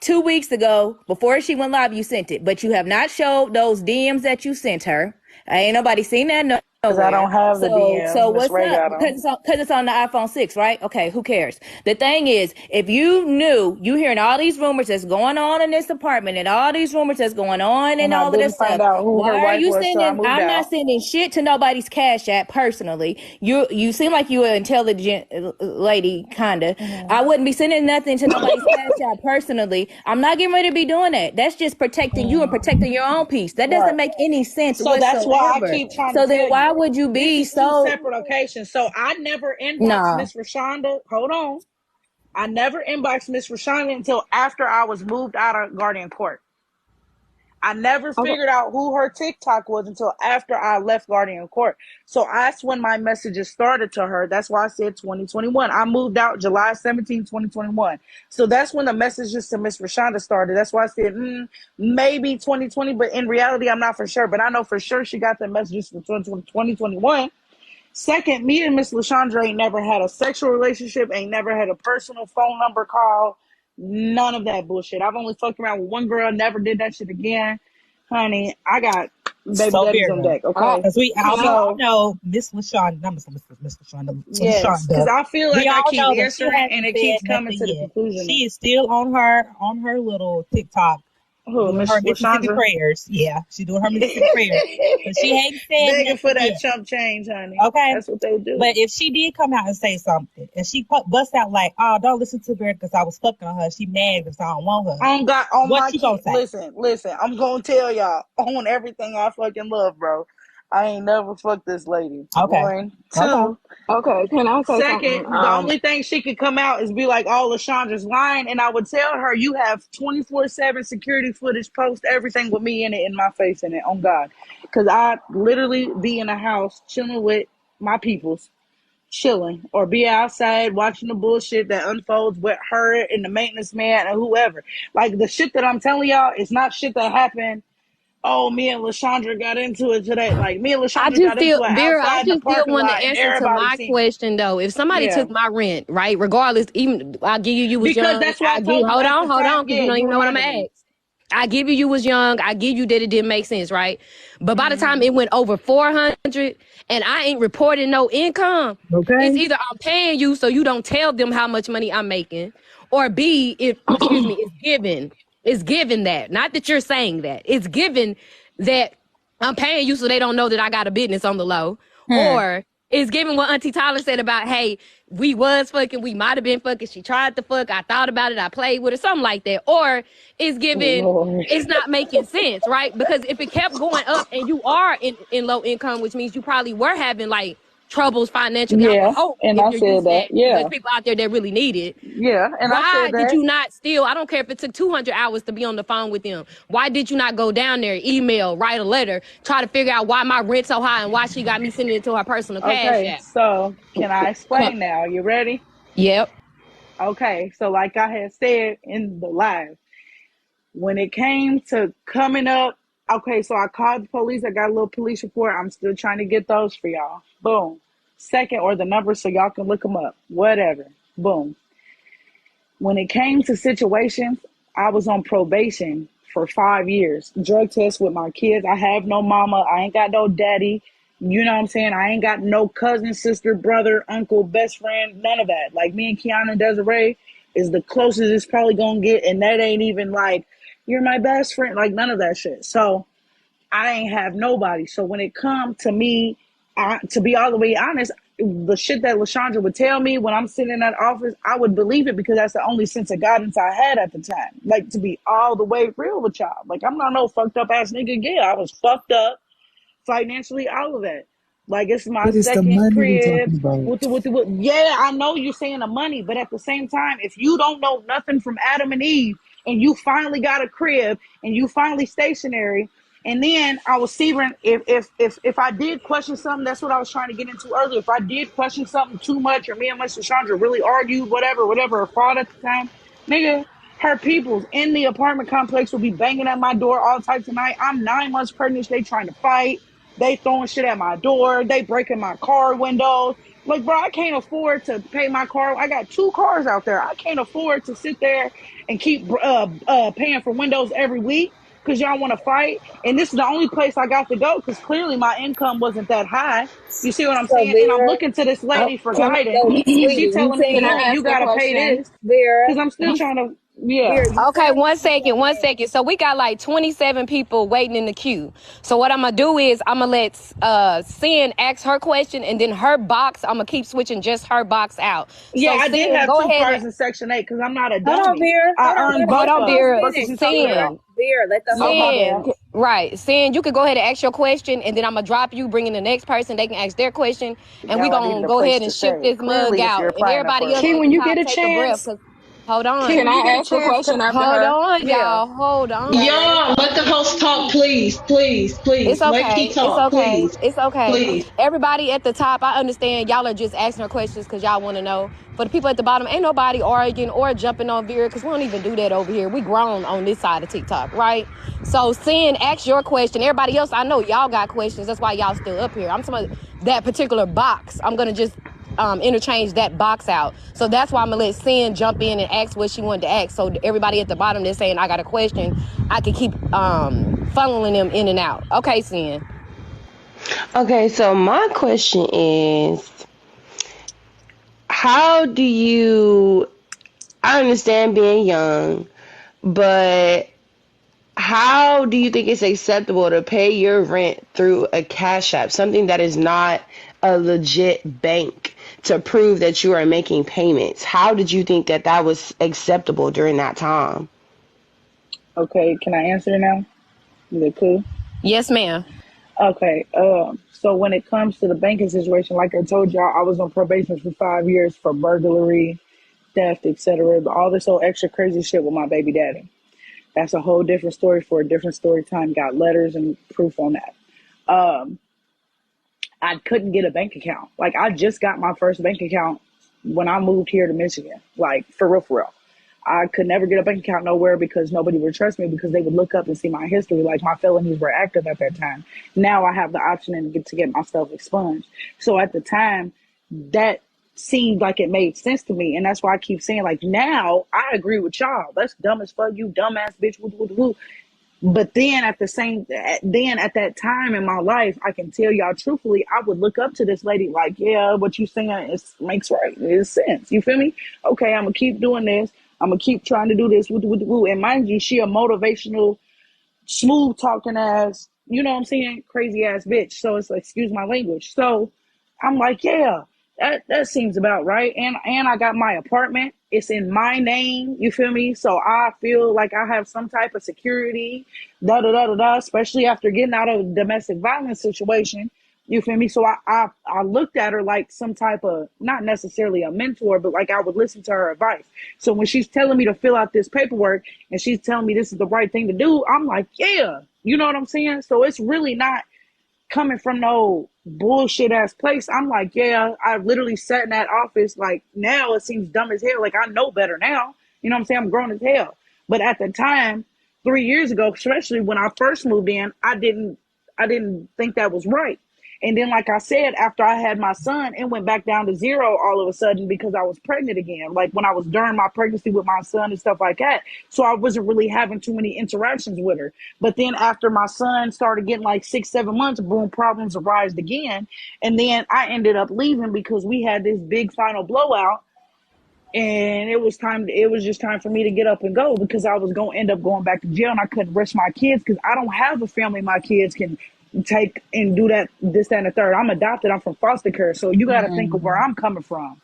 2 weeks ago before she went live. You sent it, but you have not showed those DMs that you sent her. Ain't nobody seen that. No. Because I don't have the DMs. So Miss what's Ray up? got them. Because it's on the iPhone 6, right? Okay, who cares? The thing is, if you knew, you hearing all these rumors that's going on in this apartment and all these rumors that's going on and I all of this didn't find stuff, out who her why are wife you was till I sending? moved I'm not out. sending shit to nobody's Cash App personally. You seem like you an intelligent lady, kinda. I wouldn't be sending nothing to nobody's Cash App personally. I'm not getting ready to be doing that. That's just protecting you and protecting your own peace. That doesn't Right. make any sense So whatsoever. that's why I keep trying to So tell then why you. would you be This is two so? separate occasions. So I never inboxed Nah. Miss Rashonda. Hold on. I never inboxed Miss Rashonda until after I was moved out of Guardian Court. I never figured out who her TikTok was until after I left Guardian Court. So that's when my messages started to her. That's why I said 2021. I moved out July 17, 2021. So that's when the messages to Miss Rashonda started. That's why I said maybe 2020, but in reality, I'm not for sure. But I know for sure she got the messages for 2021. Second, me and Miss Lashandra ain't never had a sexual relationship, ain't never had a personal phone number call, none of that bullshit. I've only fucked around with one girl, never did that shit again. Honey, I got baby daddies on deck, okay? Because we all So, know Miss LaShonda, not Miss LaShonda, yes, because I feel like we I all keep know that she answering hasn't and it said keeps coming nothing to the yet. conclusion. She is still on her little TikTok Who, doing Miss her Mississippi Lashandra? prayers. Yeah, she's doing her Mississippi prayers. But she ain't said Begging for nothing that yet. chump change, honey. Okay. That's what they do. But if she did come out and say something, and she bust out like, "Oh, don't listen to her because I was fucking on her. She mad because I don't want her." What you gonna say? Listen, I'm gonna tell y'all on everything I fucking love, bro. I ain't never fucked this lady. Okay. One, two. Okay, can I say Second, something? the only thing she could come out is be like, "Oh, Lashandra's lying," and I would tell her, "You have 24/7 security footage, post everything with me in it, in my face in it, on God," because I literally be in a house chilling with my peoples, chilling, or be outside watching the bullshit that unfolds with her and the maintenance man and whoever. Like the shit that I'm telling y'all is not shit that happened oh, me and Lashandra got into it today. Like, me and I Lashandra just got into still, it Vera, I outside in the just still parking want the lot, and answer to everybody my seen it. question though. If somebody Yeah. took my rent, right, regardless, even I'll give you was Because young. that's why I I give told you hold at the on, time. because Yeah, you don't you even know what I'm reminded gonna me. ask. I give you was young. I give you that it didn't make sense, right? But by the Mm-hmm. time it went over 400 and I ain't reporting no income, it's Okay. either I'm paying you so you don't tell them how much money I'm making, or B, if excuse me, it's given that. Not that you're saying that. It's given that I'm paying you so they don't know that I got a business on the low. Or it's given what Auntie Tyler said about, hey, we was fucking, we might have been fucking, she tried to fuck, I thought about it, I played with her, something like that. Or it's given, Lord. it's not making sense, right? Because if it kept going up and you are in low income, which means you probably were having like troubles financially, I would Yeah, hope, and if I you're said using that. that, because Yeah, there's people out there that really need it. yeah, and I Why said did that. you not still, I don't care if it took 200 hours to be on the phone with them. Why did you not go down there, email, write a letter, try to figure out why my rent's so high and why she got me sending it to her personal cash Okay, app? so can I explain now? You ready? Yep. Okay, so like I had said in the live, when it came to coming up, okay, so I called the police. I got a little police report. I'm still trying to get those for y'all. Boom. Second, or the number so y'all can look them up. Whatever. Boom. When it came to situations, I was on probation for 5 years. Drug test with my kids. I have no mama. I ain't got no daddy. You know what I'm saying? I ain't got no cousin, sister, brother, uncle, best friend, none of that. Like me and Kiana and Desiree is the closest it's probably gonna get, and that ain't even like you're my best friend, like none of that shit. So I ain't have nobody. So when it come to me, to be all the way honest, the shit that Lashandra would tell me when I'm sitting in that office, I would believe it because that's the only sense of guidance I had at the time. Like, to be all the way real with y'all. Like, I'm not no fucked up ass nigga. Yeah, I was fucked up financially, all of that. Like, it's my But it's the second money we crib. talking about. Yeah, I know you're saying the money, but at the same time, if you don't know nothing from Adam and Eve, and you finally got a crib, and you finally stationary, and then I was seeing if I did question something, that's what I was trying to get into earlier. If I did question something too much, or me and Mr. Chandra really argued, whatever, or fought at the time, nigga, her peoples in the apartment complex will be banging at my door all types of night. I'm 9 months pregnant. They trying to fight. They throwing shit at my door. They breaking my car windows. Like, bro, I can't afford to pay my car. I got 2 cars out there. I can't afford to sit there and keep paying for windows every week because y'all want to fight. And this is the only place I got to go because clearly my income wasn't that high. You see what I'm So saying? And I'm Vera, looking to this lady for can we guidance, go, and she sweetie? You telling said me, can yo, I you ask a got to pay question, this Vera? because I'm still trying to, yeah. Vera, you Okay, said one you second, one said second. So we got like 27 people waiting in the queue. So what I'm gonna do is I'm gonna let Sin ask her question, and then her box, I'm gonna keep switching just her box out. Yeah, So I did Sin, have go 2 ahead and cars in Section 8 because I'm not a hold on, dummy. Vera. Hold I on. earned hold both on, of them. Vera. Fuck is Finish. you talking Vera. about? Sin, Vera, let the Oh, whole my Sin, bad. right? Sin, you could go ahead and ask your question, and then I'm gonna drop you, bring in the next person. They can ask their question, and we Y'all, I needed gonna a go place ahead to and shift stay. this mug Clearly, if you're out, and applying everybody for else a, Key, at when the you top get a take a breath. chance, Cause hold can on. when you get I a ask a chance, question after Hold her? on, yeah. y'all. Hold on. Yeah. Y'all, let the host talk, please, please, It's please. Let Key okay. It's talk, okay. please, It's okay. please. Everybody at the top, I understand y'all are just asking her questions because y'all want to know. For the people at the bottom, ain't nobody arguing or jumping on Vera because we don't even do that over here. We grown on this side of TikTok, right? So, Sin, ask your question. Everybody else, I know y'all got questions. That's why y'all still up here. I'm talking about that particular box. I'm going to just interchange that box out. So that's why I'm gonna let Sin jump in and ask what she wanted to ask. So everybody at the bottom that's saying I got a question, I can keep funneling them in and out. Okay, Sin. Okay, so my question is, how do you, I understand being young, but how do you think it's acceptable to pay your rent through a Cash App, something that is not a legit bank, to prove that you are making payments? How did you think that that was acceptable during that time? Okay, can I answer now? Is it cool? Yes, ma'am. Okay, so when it comes to the banking situation, like I told y'all, I was on probation for 5 years for burglary, theft, etc. All this whole extra crazy shit with my baby daddy. That's a whole different story for a different story time. Got letters and proof on that. I couldn't get a bank account. Like, I just got my first bank account when I moved here to Michigan. Like, for real, for real. I could never get a bank account nowhere because nobody would trust me because they would look up and see my history. Like my felonies were active at that time. Now I have the option and get to get myself expunged. So at the time, that seemed like it made sense to me. And that's why I keep saying, like, now I agree with y'all. That's dumb as fuck, you dumbass bitch. Woo, woo, woo. But then at that time in my life, I can tell y'all truthfully, I would look up to this lady like, yeah, what you saying makes right. It sense. You feel me? Okay, I'm gonna keep doing this. I'm gonna keep trying to do this. And mind you, she a motivational, smooth talking ass, you know what I'm saying, crazy ass bitch. So it's like, excuse my language. So I'm like, yeah, that seems about right. And I got my apartment. It's in my name. You feel me? So I feel like I have some type of security, especially after getting out of a domestic violence situation. You feel me? So I looked at her like some type of, not necessarily a mentor, but like I would listen to her advice. So when she's telling me to fill out this paperwork and she's telling me this is the right thing to do, I'm like, yeah, you know what I'm saying? So it's really not coming from no bullshit ass place. I'm like, yeah, I literally sat in that office. Like now it seems dumb as hell. Like I know better now. You know what I'm saying? I'm grown as hell. But at the time, 3 years ago, especially when I first moved in, I didn't think that was right. And then, like I said, after I had my son, it went back down to zero all of a sudden because I was pregnant again. Like when I was during my pregnancy with my son and stuff like that. So I wasn't really having too many interactions with her. But then after my son started getting like 6-7 months, boom, problems arised again. And then I ended up leaving because we had this big final blowout. And it was just time for me to get up and go because I was going to end up going back to jail and I couldn't risk my kids because I don't have a family my kids can take and do that, this, that, and the third. I'm adopted. I'm from foster care. So you got to think of where I'm coming from.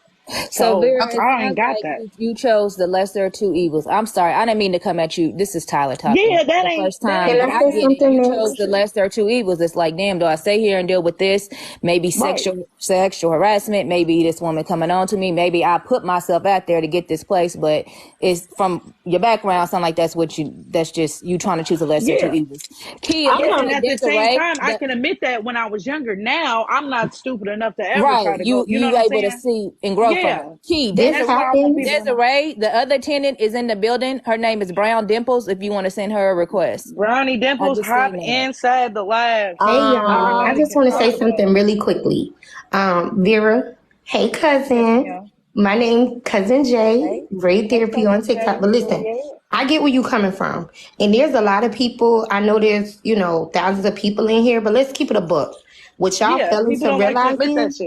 So Vera, I ain't got that. You chose the lesser of two evils. I'm sorry, I didn't mean to come at you. This is Tyler talking. Yeah, that the ain't first time. Can I say something? You chose the lesser of two evils. It's like, damn, do I stay here and deal with this? Maybe sexual harassment. Maybe this woman coming on to me. Maybe I put myself out there to get this place. But it's from your background. Sound like that's just you trying to choose the lesser of two evils. Key, and at the same time, I can admit that when I was younger. Now I'm not stupid enough to ever try to go. You know what I'm able to see and grow. Yeah. Key, Desiree, the other tenant is in the building. Her name is Brown Dimples. If you want to send her a request, Brownie Dimples, hop inside the live. Hey y'all, I just want to say something really quickly. Vera, hey cousin, my name Cousin Jay, Great Therapy on TikTok. But listen, I get where you coming from, and there's a lot of people. I know there's thousands of people in here, but let's keep it a buck. What y'all failing to realize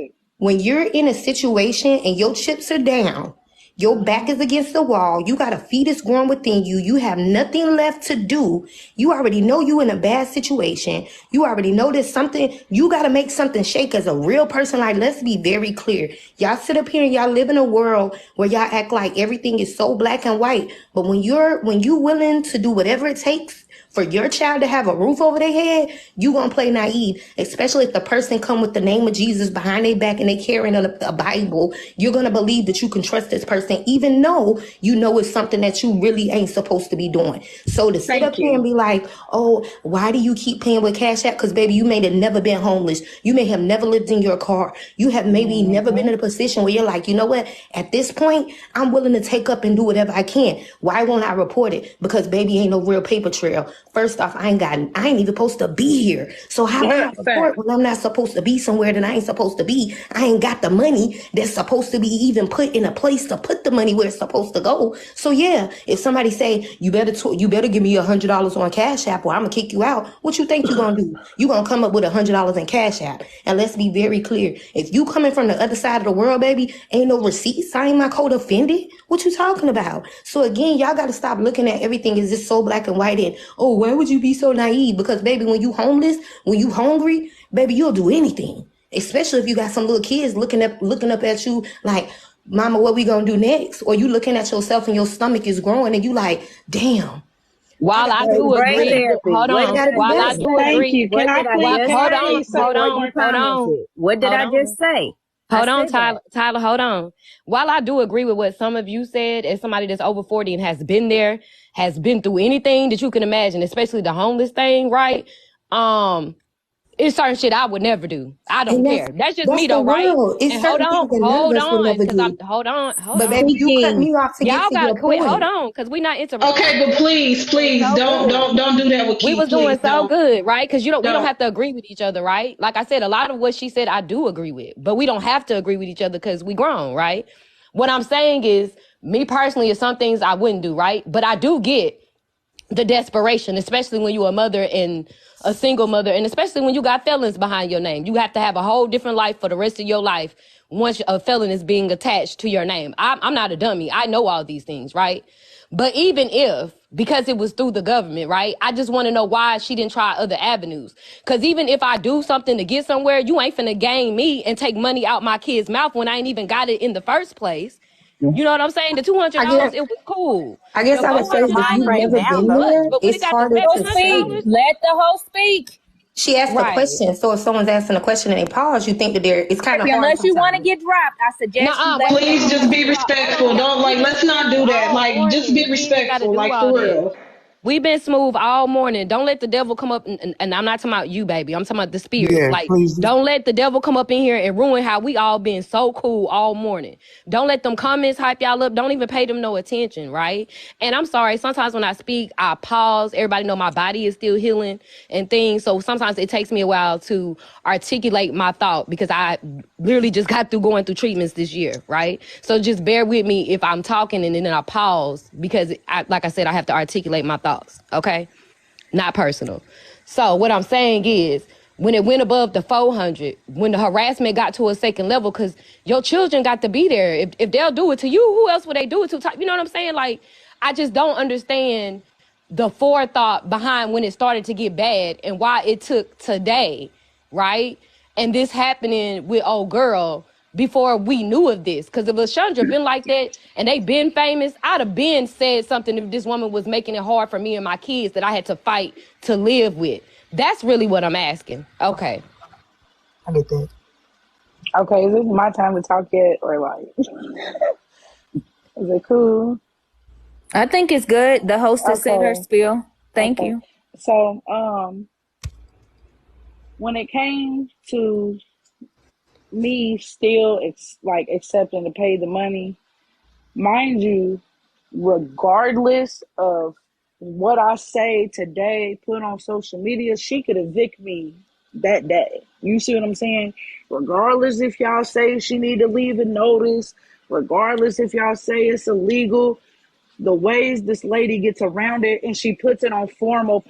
when you're in a situation and your chips are down, your back is against the wall, you got a fetus growing within you, you have nothing left to do, you already know you in a bad situation, you already know there's something, you got to make something shake as a real person. Like, let's be very clear. Y'all sit up here and y'all live in a world where y'all act like everything is so black and white. But when you're willing to do whatever it takes for your child to have a roof over their head, you gonna play naive, especially if the person come with the name of Jesus behind their back and they carrying a Bible. You're gonna believe that you can trust this person, even though you know it's something that you really ain't supposed to be doing. So to sit up here and be like, oh, why do you keep paying with Cash App? Because baby, you may have never been homeless. You may have never lived in your car. You have maybe never been in a position where you're like, you know what? At this point, I'm willing to take up and do whatever I can. Why won't I report it? Because baby, ain't no real paper trail. First off, I ain't even supposed to be here. So how can I report when I'm not supposed to be somewhere that I ain't supposed to be? I ain't got the money that's supposed to be even put in a place to put the money where it's supposed to go. So yeah, if somebody say, you better give me $100 on Cash App or I'm gonna kick you out, what you think you gonna do? You gonna come up with $100 in Cash App. And let's be very clear. If you coming from the other side of the world, baby, ain't no receipts. I ain't my code offended. What you talking about? So again, y'all gotta stop looking at everything as just so black and white and, oh, why would you be so naive? Because baby, when you homeless, when you hungry, baby, you'll do anything. Especially if you got some little kids looking up at you like, mama, what we gonna do next? Or you looking at yourself and your stomach is growing and you like, damn. While I do agree, hold on. While I do agree, hold on. What did I just say? Hold on, Tyler, hold on. While I do agree with what some of you said, as somebody that's over 40 and has been there, has been through anything that you can imagine, especially the homeless thing, right? it's certain shit I would never do. I don't And care. That's just me that's the though, right? world. It's And hold certain things that none of us would ever because do. hold on. But baby, you cut me off to get Y'all to gotta your quit. Hold point. on, because we not interrupting. Okay, but please, So don't do that with we Keith. was doing Please so don't. good, right? Because we don't Don't. have to agree with each other, right? Like I said, a lot of what she said I do agree with, but we don't have to agree with each other because we grown, right? What I'm saying is, me personally, is some things I wouldn't do, right? But I do get the desperation, especially when you're a mother and a single mother, and especially when you got felons behind your name. You have to have a whole different life for the rest of your life once a felon is being attached to your name. I'm not a dummy. I know all these things, right? But even if, because it was through the government, right? I just want to know why she didn't try other avenues. Because even if I do something to get somewhere, you ain't finna game me and take money out my kid's mouth when I ain't even got it in the first place. You know what I'm saying? The $200, it was cool. I guess The I would say if $400 you've never was been much, there, but when it it's got to harder to say. $700, Let the host speak. She asked a right? question, so if someone's asking a question and they pause, you think that it's kind of hard Unless you want to sometimes. get dropped, I suggest you Nuh-uh, let Please the just host be speak. respectful. Don't let's not do that. Like, just be We ain't gotta respectful. do Like, all for that. real. We've been smooth all morning. Don't let the devil come up, and I'm not talking about you, baby. I'm talking about the spirits. Yeah, Like, please. don't let the devil come up in here and ruin how we all been so cool all morning. Don't let them comments hype y'all up. Don't even pay them no attention, right? And I'm sorry, sometimes when I speak, I pause. Everybody know my body is still healing and things. So sometimes it takes me a while to articulate my thought because I literally just got through going through treatments this year, right? So just bear with me if I'm talking and then I pause because, like I said, I have to articulate my thoughts, okay? Not personal. So what I'm saying is, when it went above the 400, when the harassment got to a second level, because your children got to be there. If they'll do it to you, who else would they do it to? You know what I'm saying? Like, I just don't understand the forethought behind when it started to get bad and why it took today, right? And this happening with old girl before we knew of this. Because if LaShondra been like that and they been famous, I'd have been said something if this woman was making it hard for me and my kids that I had to fight to live with. That's really what I'm asking. Okay. I get that. Okay, is this my time to talk yet, or like, is it cool? I think it's good. The hostess said her Okay. spiel. Thank Okay. you. So, when it came to me still accepting to pay the money, mind you, regardless of what I say today, put on social media, she could evict me that day. You see what I'm saying? Regardless if y'all say she need to leave a notice, regardless if y'all say it's illegal, the ways this lady gets around it, and she puts it on formal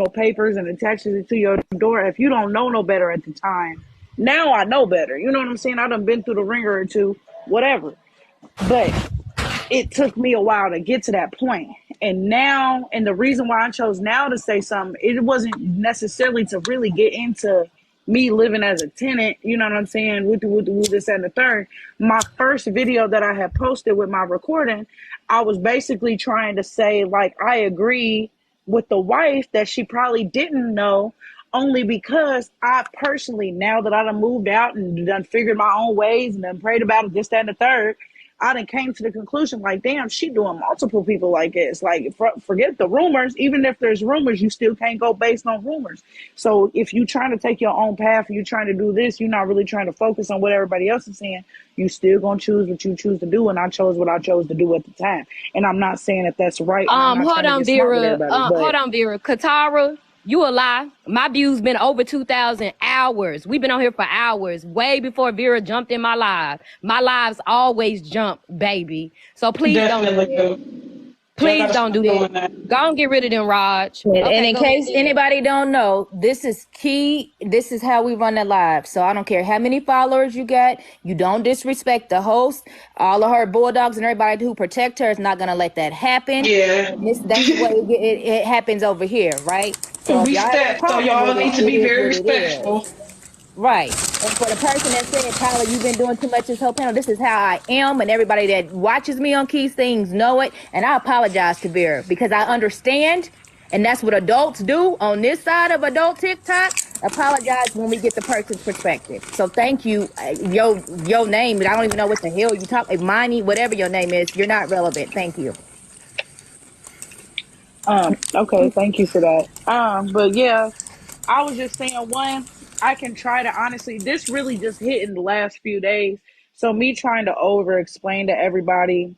papers and attaches it to your door. If you don't know no better at the time, now I know better. You know what I'm saying? I done been through the ringer or two, whatever. But it took me a while to get to that point. And the reason why I chose now to say something, it wasn't necessarily to really get into me living as a tenant, you know what I'm saying, with this and the third. My first video that I had posted with my recording, I was basically trying to say, like, I agree with the wife that she probably didn't know, only because I personally, now that I done moved out and done figured my own ways and done prayed about it, this, that, and the third, I done came to the conclusion, like, damn, she doing multiple people like this. Like, forget the rumors. Even if there's rumors, you still can't go based on rumors. So if you trying to take your own path and you're trying to do this, you're not really trying to focus on what everybody else is saying. You still gonna choose what you choose to do, and I chose what I chose to do at the time. And I'm not saying that that's right. And I'm not Hold trying on, to get smart with Vera. everybody. But Hold on, Vera. Katara, you a lie. My views been over 2,000 hours. We've been on here for hours, way before Vera jumped in my live. My lives always jump, baby. So please Definitely don't. Please don't do that. Go and get rid of them, Raj. And Okay, in go ahead, case Vera. anybody don't know, this is key. This is how we run the live. So I don't care how many followers you got. You don't disrespect the host. All of her bulldogs and everybody who protect her is not gonna let that happen. Yeah. That's the way it happens over here, right? So if y'all have a Respect. So problem y'all with need it, to it be is very what it respectful. is. Right. And for the person that said, Tyler, you've been doing too much this whole panel, this is how I am, and everybody that watches me on Keys Things know it. And I apologize to Vera because I understand, and that's what adults do on this side of adult TikTok. Apologize when we get the person's perspective. So thank you. Your name, I don't even know what the hell you talk. Imani, whatever your name is, you're not relevant. Thank you. okay, thank you for that. But yeah. I was just saying, one, I can try to honestly, this really just hit in the last few days. So me trying to over explain to everybody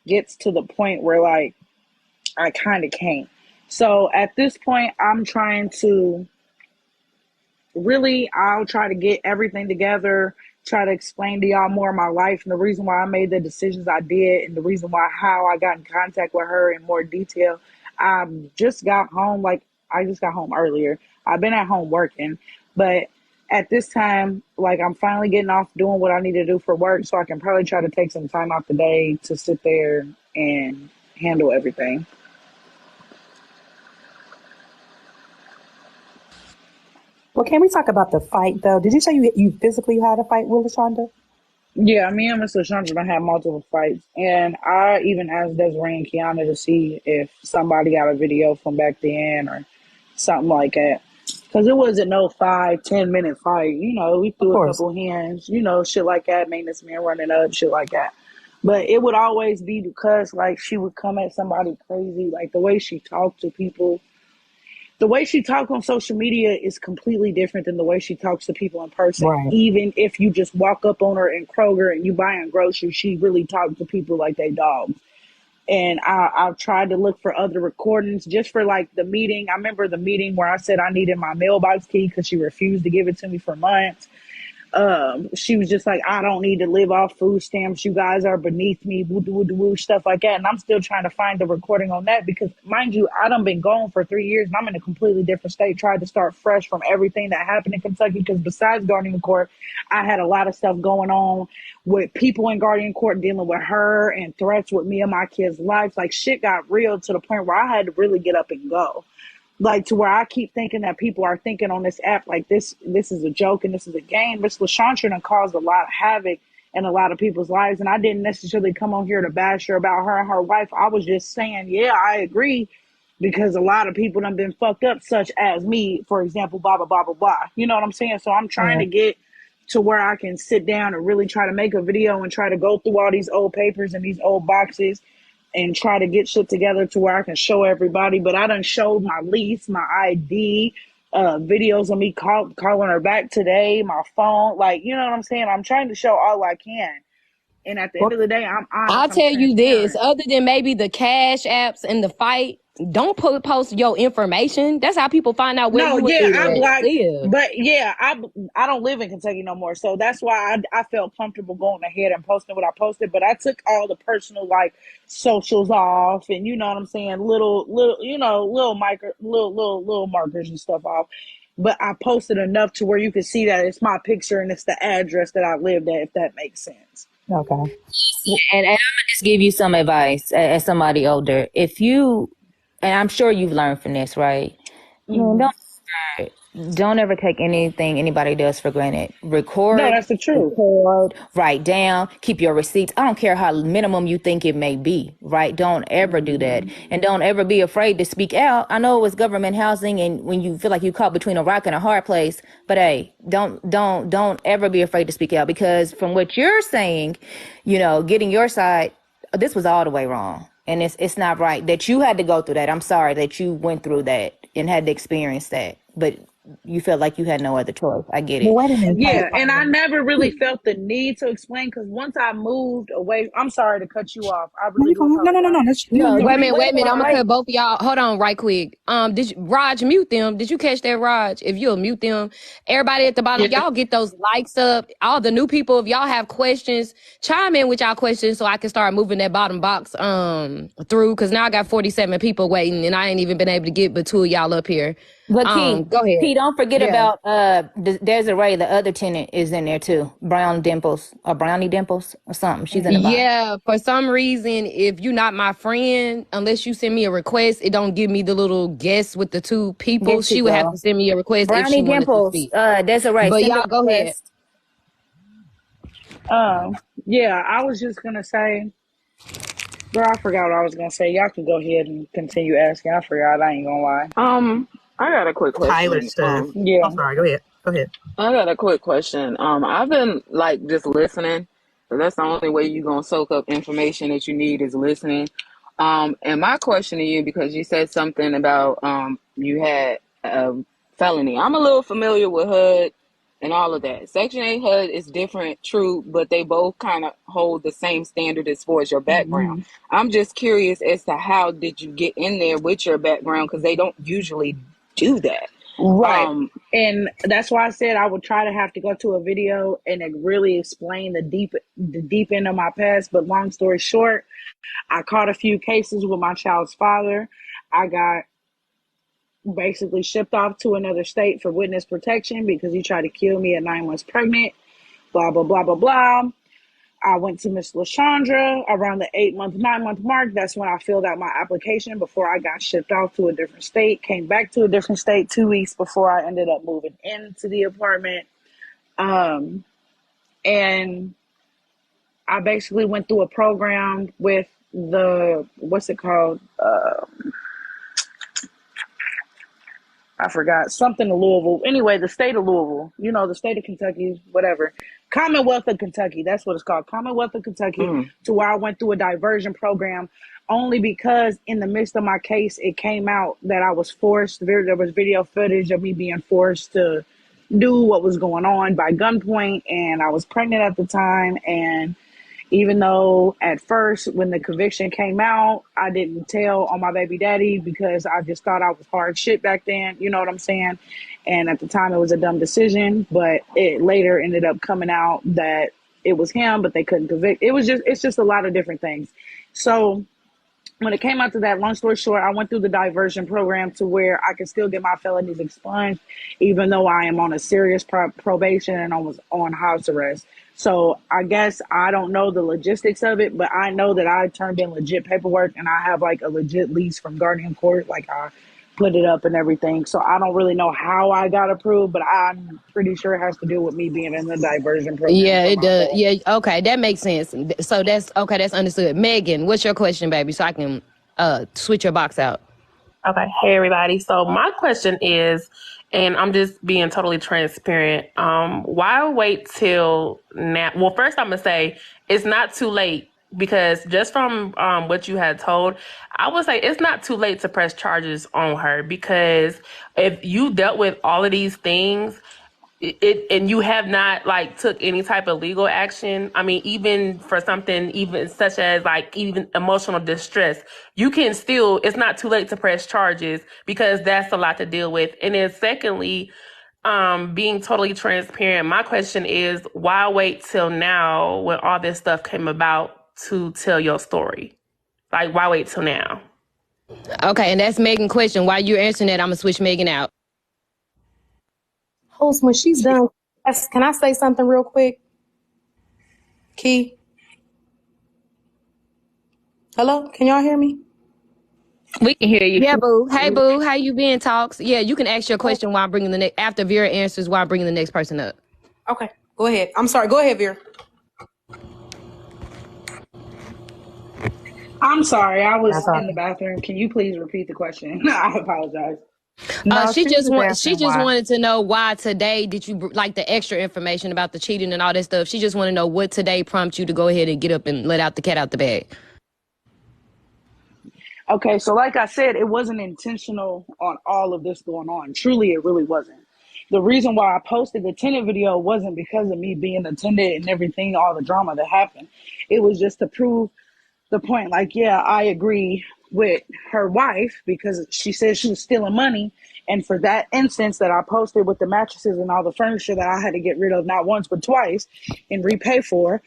gets to the point where like I kind of can't. So at this point, I'm trying to really, I'll try to get everything together, try to explain to y'all more of my life and the reason why I made the decisions I did and the reason why, how I got in contact with her in more detail. I just got home, like I just got home earlier. I've been at home working, but at this time, like I'm finally getting off doing what I need to do for work, so I can probably try to take some time out the day to sit there and handle everything. Well, can we talk about the fight though? Did you say you physically had a fight with LaShonda? Yeah, me and Miss LaShonda done had multiple fights, and I even asked Desiree and Kiana to see if somebody got a video from back then or something like that. Because it wasn't no 5-10 minute fight. You know, we threw a couple hands, you know, shit like that, maintenance man running up, shit like that. But it would always be because, like, she would come at somebody crazy. Like, the way she talked to people, the way she talks on social media is completely different than the way she talks to people in person. Right. Even if you just walk up on her in Kroger and you buying groceries, she really talks to people like they dogs. And I've tried to look for other recordings just for like the meeting. I remember the meeting where I said I needed my mailbox key because she refused to give it to me for months. She was just like, I don't need to live off food stamps. You guys are beneath me, woo, stuff like that. And I'm still trying to find the recording on that because, mind you, I done been gone for 3 years and I'm in a completely different state, tried to start fresh from everything that happened in Kentucky because besides Guardian Court, I had a lot of stuff going on with people in Guardian Court dealing with her and threats with me and my kids' lives. Like, shit got real to the point where I had to really get up and go. Like, to where I keep thinking that people are thinking on this app like this is a joke and this is a game. Miss LaShonda done caused a lot of havoc in a lot of people's lives, and I didn't necessarily come on here to bash her about her and her wife. I was just saying, yeah, I agree, because a lot of people done been fucked up, such as me, for example, blah, blah, blah, blah, blah. You know what I'm saying? So I'm trying to get to where I can sit down and really try to make a video and try to go through all these old papers and these old boxes and try to get shit together to where I can show everybody. But I done showed my lease, my ID, videos of me calling her back today, my phone. Like, you know what I'm saying? I'm trying to show all I can. And at the end of the day, I'm honest. I'll tell you this, other than maybe the cash apps and the fight, don't post your information. That's how people find out where you live. But yeah, I don't live in Kentucky no more. So that's why I felt comfortable going ahead and posting what I posted. But I took all the personal like socials off and you know what I'm saying, little markers and stuff off. But I posted enough to where you can see that it's my picture and it's the address that I lived at, if that makes sense. Okay. And I'm gonna just give you some advice as somebody older. If you, and I'm sure you've learned from this, right? Don't ever take anything anybody does for granted. Record. No, that's the truth. Record, write down, keep your receipts. I don't care how minimum you think it may be, right? Don't ever do that. And don't ever be afraid to speak out. I know it was government housing and when you feel like you caught between a rock and a hard place, but hey, don't ever be afraid to speak out because from what you're saying, you know, getting your side, this was all the way wrong. And it's not right that you had to go through that. I'm sorry that you went through that and had to experience that. But you felt like you had no other choice. I get it. Well, wait a minute. Yeah, and I never really felt the need to explain because once I moved away, I'm sorry to cut you off. I really No, wait a minute. I'm gonna cut both of y'all. Hold on, right quick. Did you, Raj, mute them? Did you catch that, Raj? If you'll mute them, everybody at the bottom, y'all get those likes up. All the new people, if y'all have questions, chime in with y'all questions so I can start moving that bottom box through. Because now I got 47 people waiting, and I ain't even been able to get but 2 of y'all up here. But Key, go ahead. Key, don't forget about Desiree, the other tenant is in there too. Brownie Dimples or something. She's in the box. Yeah, for some reason, if you're not my friend, unless you send me a request, it don't give me the little guess with the 2 people. She would have to send me a request if she wanted to speak. Desiree, but y'all go ahead. Yeah, I was just gonna say, girl, I forgot what I was gonna say. Y'all can go ahead and continue asking. I forgot. I ain't gonna lie. I got a quick question. Tyler stuff. Yeah. I'm sorry. Go ahead. I got a quick question. I've been like just listening. So that's the only way you're gonna soak up information that you need is listening. And my question to you, because you said something about you had felony. I'm a little familiar with HUD and all of that. Section 8 HUD is different, true, but they both kind of hold the same standard as far as your background. I'm just curious as to how did you get in there with your background, because they don't usually do that. Right. And that's why I said I would try to have to go to a video and it really explain the deep end of my past. But long story short, I caught a few cases with my child's father. I got basically shipped off to another state for witness protection because he tried to kill me at 9 months pregnant, blah, blah, blah, blah, blah. I went to Miss LaShondra around the 9-month mark. That's when I filled out my application before I got shipped off to a different state. Came back to a different state 2 weeks before I ended up moving into the apartment. And I basically went through a program with what's it called? I forgot, something of Louisville. Anyway, the state of Louisville, the state of Kentucky, whatever. Commonwealth of Kentucky, that's what it's called. Commonwealth of Kentucky, to where I went through a diversion program only because in the midst of my case, it came out that I was forced. There was video footage of me being forced to do what was going on by gunpoint, and I was pregnant at the time. And even though at first when the conviction came out, I didn't tell on my baby daddy because I just thought I was hard shit back then. You know what I'm saying? And at the time it was a dumb decision, but it later ended up coming out that it was him, but they couldn't convict. It's just a lot of different things. So when it came out to that, long story short, I went through the diversion program to where I could still get my felonies expunged, even though I am on a serious probation and I was on house arrest. So I guess I don't know the logistics of it, but I know that I turned in legit paperwork and I have like a legit lease from Guardian Court. Like I put it up and everything. So I don't really know how I got approved, but I'm pretty sure it has to do with me being in the diversion program. Yeah, it does. Yeah, okay, that makes sense. So that's understood. Megan, what's your question, baby? So I can switch your box out. Okay, hey everybody. So my question is, and I'm just being totally transparent. Why wait till now? Well, first I'm gonna say it's not too late, because just from what you had told, I would say it's not too late to press charges on her, because if you dealt with all of these things, and you have not like took any type of legal action, I mean, even for something even such as like even emotional distress, you can still, it's not too late to press charges, because that's a lot to deal with. And then secondly, being totally transparent, my question is, why wait till now when all this stuff came about to tell your story? Like, why wait till now? Okay, and that's Megan's question. While you're answering that, I'm gonna switch Megan out. Host, when she's done, can I say something real quick? Key? Hello? Can y'all hear me? We can hear you. Yeah, boo. Hey, boo. How you been, Talks? Yeah, you can ask your question while bringing the next, after Vera answers, while bringing the next person up. Okay, go ahead. I'm sorry. Go ahead, Vera. I'm sorry. I was in the bathroom. Can you please repeat the question? I apologize. She just wanted to know why today did you like the extra information about the cheating and all that stuff. She just want to know what today prompted you to go ahead and get up and let out the cat out the bag. Okay, so like I said, it wasn't intentional on all of this going on. Truly, it really wasn't. The reason why I posted the tenant video wasn't because of me being attended and everything, all the drama that happened. It was just to prove the point, like, yeah, I agree with her wife because she said she was stealing money. And for that instance that I posted with the mattresses and all the furniture that I had to get rid of not once but twice and repay for,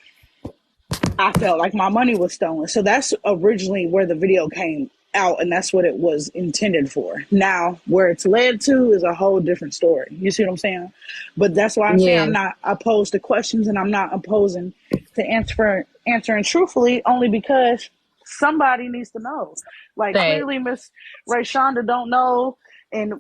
I felt like my money was stolen. So that's originally where the video came out, and that's what it was intended for. Now, where it's led to is a whole different story. You see what I'm saying? But that's why I'm saying I'm not opposed to questions, and I'm not opposing to answering truthfully, only because somebody needs to know. Like, clearly Miss Rayshonda don't know, and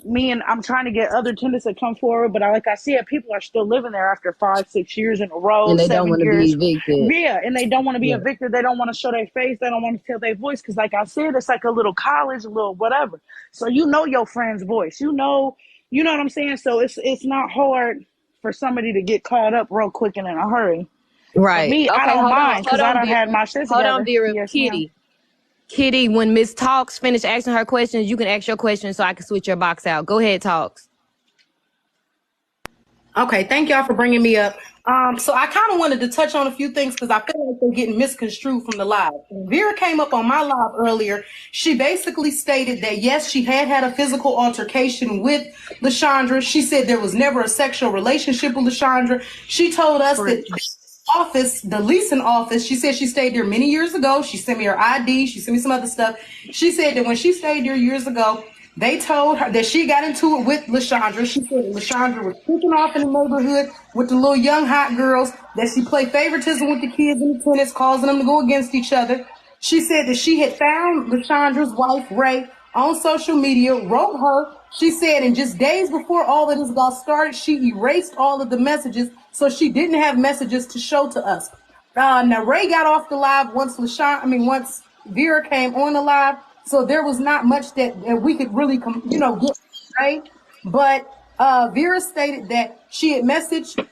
I'm trying to get other tenants to come forward, but like I said, people are still living there after 5-6 years in a row, and they 7 don't want to years. be evicted. Yeah, and they don't want to be evicted. They don't want to show their face. They don't want to tell their voice because, like I said, it's like a little college, a little whatever. So you know your friend's voice. You know what I'm saying? So it's not hard for somebody to get caught up real quick and in a hurry. Right. For me, okay, I don't mind because I don't Vera. have my shit Hold together. on, Vera. Yes, Kitty. Kitty, when Miss Talks finish asking her questions, you can ask your question so I can switch your box out. Go ahead, Talks. Okay, thank y'all for bringing me up. So I kind of wanted to touch on a few things because I feel like they're getting misconstrued from the live. When Vera came up on my live earlier, she basically stated that yes, she had a physical altercation with LaShondra. She said there was never a sexual relationship with LaShondra. She told us that the leasing office, she said she stayed there many years ago. She sent me her ID. She sent me some other stuff. She said that when she stayed there years ago, they told her that she got into it with LaShondra. She said that LaShondra was kicking off in the neighborhood with the little young hot girls, that she played favoritism with the kids in the tennis, causing them to go against each other. She said that she had found LaShondra's wife, Ray, on social media, wrote her. She said in just days before all of this got started, she erased all of the messages, so she didn't have messages to show to us. Now, Ray got off the live once Vera came on the live. So there was not much that we could really, get Ray. But Vera stated that she had messaged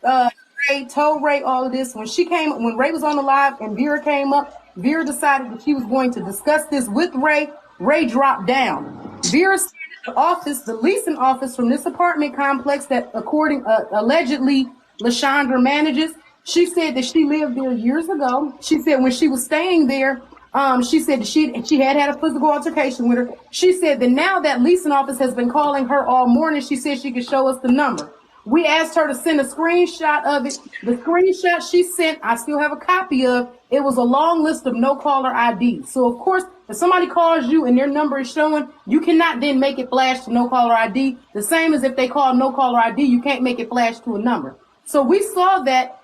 Ray, told Ray all of this. When Ray was on the live and Vera came up, Vera decided that she was going to discuss this with Ray. Ray dropped down. Vera said the leasing office from this apartment complex that allegedly LaShondra manages, she said that she lived there years ago. She said when she was staying there, she said she had a physical altercation with her. She said that now that leasing office has been calling her all morning, she said she could show us the number. We asked her to send a screenshot of it. The screenshot she sent, I still have a copy of. It was a long list of no caller ID. So of course, if somebody calls you and their number is showing, you cannot then make it flash to no caller ID. The same as if they call no caller ID, you can't make it flash to a number. So we saw that.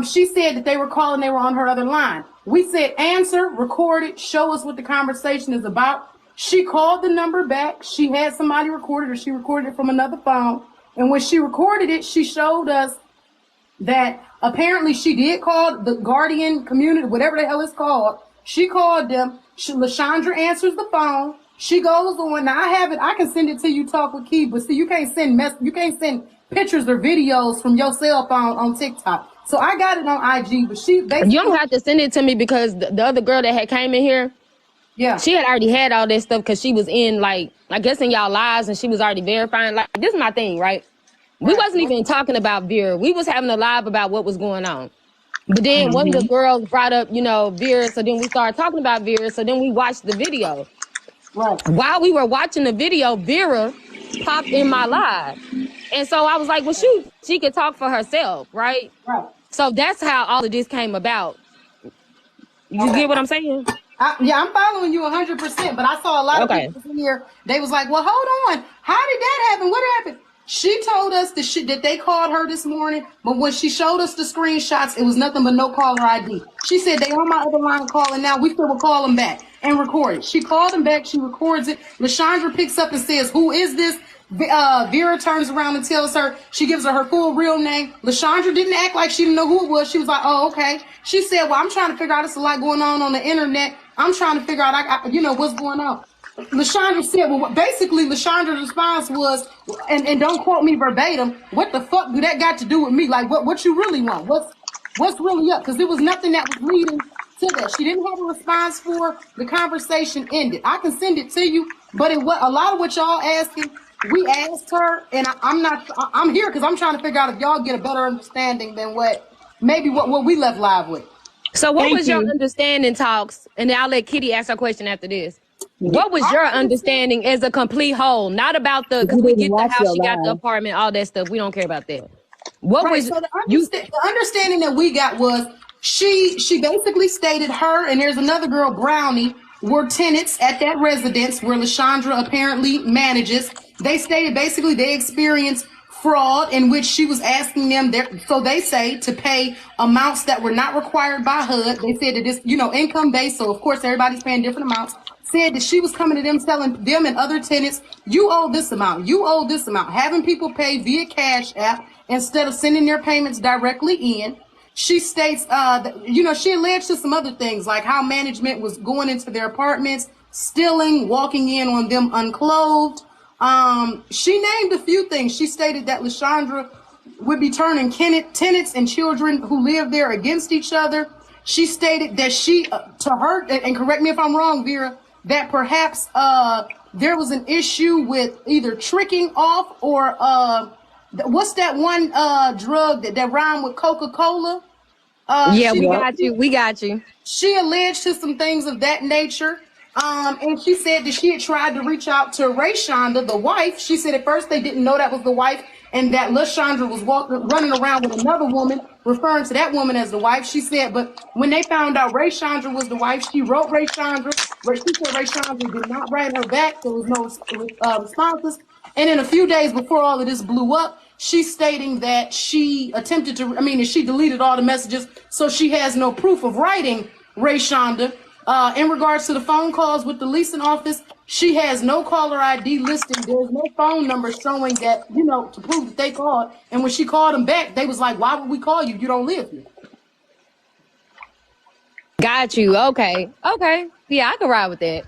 She said that they were calling, they were on her other line. We said, answer, record it, show us what the conversation is about. She called the number back. She had somebody record it, or she recorded it from another phone. And when she recorded it, she showed us that apparently she did call the Guardian community, whatever the hell it's called. She called them. LaShondra answers the phone. She goes on. Now I have it. I can send it to you, Talk with Key, but see, you can't send pictures or videos from your cell phone on TikTok. So I got it on IG, but she basically... You don't have to send it to me because the other girl that had came in here, yeah, she had already had all that stuff because she was in, I guess in y'all lives, and she was already verifying. This is my thing, right? We wasn't even talking about Vera. We was having a live about what was going on. But then one of the girls brought up, Vera, so then we started talking about Vera, so then we watched the video. Right. While we were watching the video, Vera popped in my live. And so I was like, well, shoot, she could talk for herself, right? Right. So that's how all of this came about. You get what I'm saying? Yeah, I'm following you 100%, but I saw a lot of people in here. They was like, well, hold on. How did that happen? What happened? She told us that they called her this morning, but when she showed us the screenshots, it was nothing but no caller ID. She said, they on my other line calling now. We still will call them back and record it. She called them back. She records it. LaShondra picks up and says, who is this? Vera turns around and tells her, she gives her full real name. LaShondra didn't act like she didn't know who it was. She was like, oh, okay. She said, well, I'm trying to figure out, it's a lot going on the internet. I'm trying to figure out, what's going on. LaShondra said, well, basically LaShondra's response was, and don't quote me verbatim, what the fuck do that got to do with me? Like, what you really want? What's really up? Because there was nothing that was leading to that. She didn't have a response for the conversation ended. I can send it to you, but a lot of what y'all asking, we asked her, and I'm here because I'm trying to figure out if y'all get a better understanding than what we left live with. So what was your understanding, Talks? And then I'll let Kitty ask her question after this. What was your understanding as a complete whole? Not about because we get the house, she got the apartment, all that stuff. We don't care about that. What was so the understanding that we got was she basically stated her and there's another girl, Brownie, were tenants at that residence where LaShondra apparently manages. They stated basically they experienced fraud in which she was asking them, so they say, to pay amounts that were not required by HUD. They said that this, income based, so of course everybody's paying different amounts. Said that she was coming to them, telling them and other tenants, you owe this amount, you owe this amount, having people pay via Cash App instead of sending their payments directly in. She states, she alleged to some other things, like how management was going into their apartments, stealing, walking in on them unclothed. She named a few things. She stated that LaShondra would be turning tenants and children who live there against each other. She stated that to her, and correct me if I'm wrong, Vera, that perhaps there was an issue with either tricking off or what's that one drug that rhyme with Coca-Cola? Yeah, we She got you. We got you. she alleged to some things of that nature. And she said that she had tried to reach out to Rayshonda, the wife. She said at first they didn't know that was the wife, and that LaShondra was running around with another woman, referring to that woman as the wife. She said, but when they found out Rayshondra was the wife, she wrote Rayshondra, but she said Rayshondra did not write her back. There was no responses. And then a few days before all of this blew up, she's stating that she attempted to, that she deleted all the messages, so she has no proof of writing Rayshonda. In regards to the phone calls with the leasing office, she has no caller ID listing. There's no phone number showing that, to prove that they called. And when she called them back, they was like, why would we call you? You don't live here. Got you. Okay. Yeah, I can ride with that.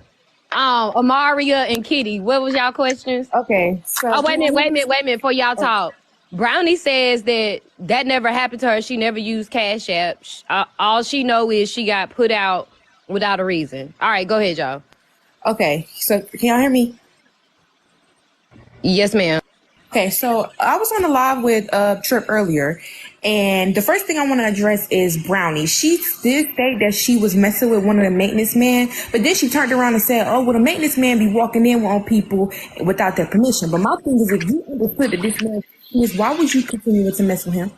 Amaria and Kitty, what was y'all questions? Okay. So wait a minute before y'all talk. Brownie says that never happened to her. She never used Cash App. All she know is she got put out without a reason. All right, go ahead, y'all. Okay, so can y'all hear me? Yes, ma'am. Okay, so I was on the live with Trip earlier, and the first thing I want to address is Brownie. She did say that she was messing with one of the maintenance men, but then she turned around and said, oh, well, the maintenance man be walking in on people without their permission. But my thing is, if you understood that this man is, why would you continue to mess with him?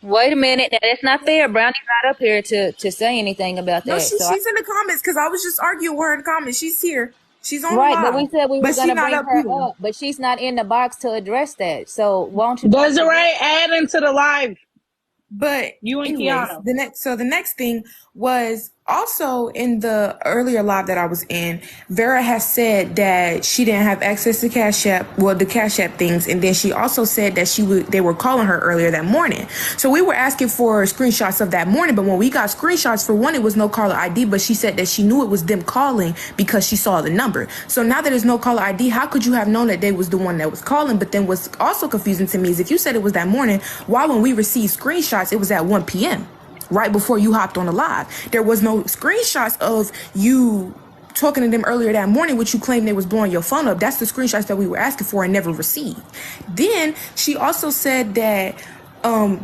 Wait a minute, that's not fair. Brownie's not up here to say anything about that. No, she's in the comments because I was just arguing with her in the comments. She's here. She's on right, live. but we said we were going to bring her here. up, but she's not in the box to address that. So won't you? Desiree, add into the live. But you and anyways, Kiana. The next thing was also in the earlier live that I was in, Vera has said that she didn't have access to Cash App, the Cash App things, and then she also said that they were calling her earlier that morning. So we were asking for screenshots of that morning, but when we got screenshots, for one, it was no caller ID, but she said that she knew it was them calling because she saw the number. So now that there's no caller ID, how could you have known that they was the one that was calling? But then what's also confusing to me is if you said it was that morning, why when we received screenshots, it was at 1 p.m., right before you hopped on the live. There was no screenshots of you talking to them earlier that morning, which you claimed they was blowing your phone up. That's the screenshots that we were asking for and never received. Then she also said that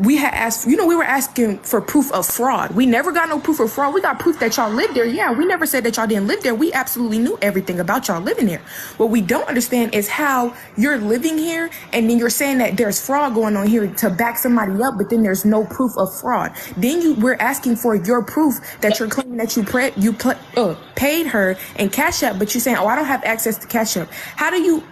we had asked, we were asking for proof of fraud. We never got no proof of fraud. We got proof that y'all lived there. Yeah, we never said that y'all didn't live there. We absolutely knew everything about y'all living there. What we don't understand is how you're living here and then you're saying that there's fraud going on here to back somebody up, but then there's no proof of fraud. Then we're asking for your proof that you're claiming that you paid her in Cash App, but you're saying, oh, I don't have access to Cash App.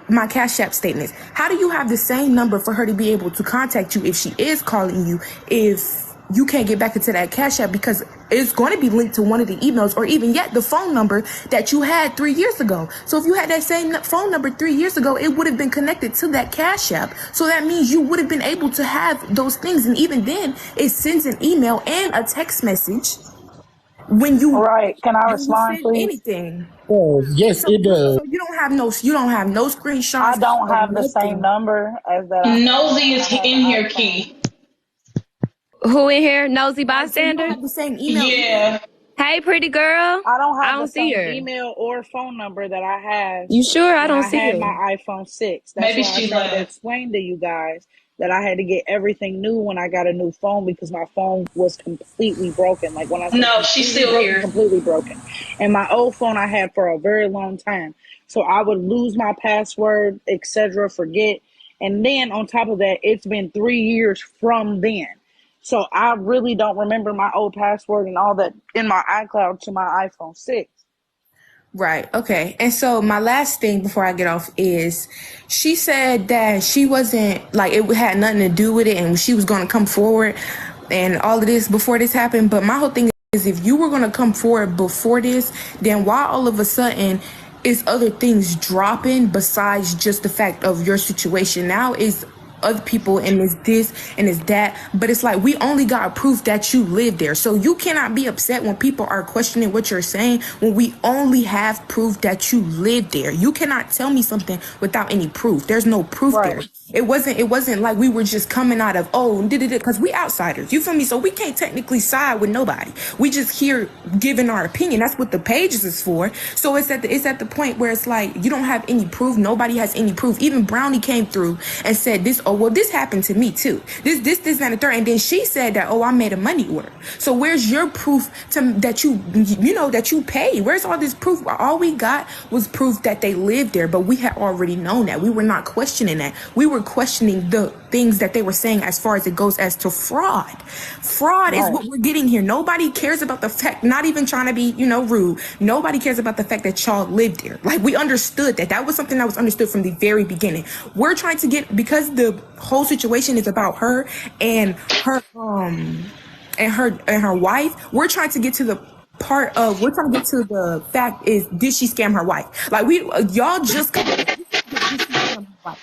My Cash App statements, how do you have the same number for her to be able to contact you if she is calling you, if you can't get back into that Cash App, because it's going to be linked to one of the emails or even yet the phone number that you had 3 years ago. So if you had that same phone number 3 years ago, it would have been connected to that Cash App. So that means you would have been able to have those things. And even then, it sends an email and a text message when you can I respond, please? Anything. Oh, yes, it does. So you don't have no screenshots. I don't have the same number as that. Nosy is in here, Key. Who in here? Nosy bystander? Have the same email. Yeah. Hey, pretty girl. I don't have the see same her. email or phone number that I have. You sure? I don't see I had her. my iPhone 6. That's Maybe why she I tried to left. explain to you guys that I had to get everything new when I got a new phone because my phone was completely broken. Like when I said No, she's still broken, here. completely broken. And my old phone I had for a very long time. So I would lose my password, etc., forget. And then on top of that, it's been 3 years from then. So I really don't remember my old password and all that in my iCloud to my iPhone 6. Right. Okay. And so my last thing before I get off is she said that she wasn't like it had nothing to do with it and she was going to come forward and all of this before this happened. But my whole thing is if you were going to come forward before this, then why all of a sudden is other things dropping besides just the fact of your situation? Now is other people and it's this and it's that, but it's like we only got proof that you live there. So you cannot be upset when people are questioning what you're saying when we only have proof that you live there. You cannot tell me something without any proof. There's no proof there. It wasn't like we were just coming out of, because we outsiders, you feel me? So we can't technically side with nobody. We just here giving our opinion. That's what the pages is for. So it's at the point where it's like, you don't have any proof. Nobody has any proof. Even Brownie came through and said this, this happened to me too. This, and the third. And then she said that, I made a money order. So where's your proof that you paid? Where's all this proof? All we got was proof that they lived there, but we had already known that. We were not questioning that. We were questioning the things that they were saying as far as it goes as to fraud. Fraud is what we're getting here. Nobody cares about the fact, not even trying to be, rude. Nobody cares about the fact that y'all lived there. Like, we understood that. That was something that was understood from the very beginning. We're trying to get, because the whole situation is about her and her wife, we're trying to get to the part of, we're trying to get to the fact is, did she scam her wife? Like, y'all just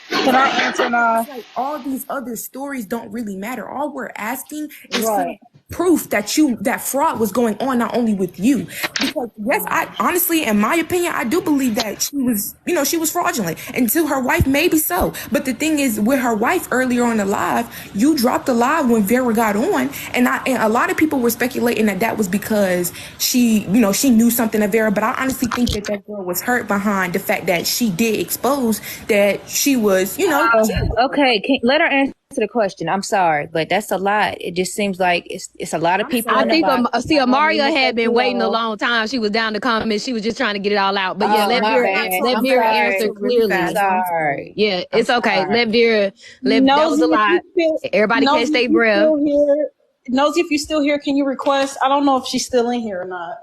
Can I answer now? Like, all these other stories don't really matter. All we're asking is for proof that fraud was going on, not only with you. Because yes, I honestly, in my opinion, I do believe that she was fraudulent. And to her wife, maybe so. But the thing is, with her wife earlier on the live, you dropped the live when Vera got on, and a lot of people were speculating that was because she knew something of Vera. But I honestly think that girl was hurt behind the fact that she did expose that she was, Okay, let her answer the question. I'm sorry, but that's a lot. It just seems like it's a lot of people. I think Amaria had been waiting a long time. She was down to comment. She was just trying to get it all out. But yeah, let Vera answer clearly. Sorry. Yeah, it's okay. Let Vera. That was a lot. Everybody catch their breath. Nosy, if you're still here, can you request? I don't know if she's still in here or not.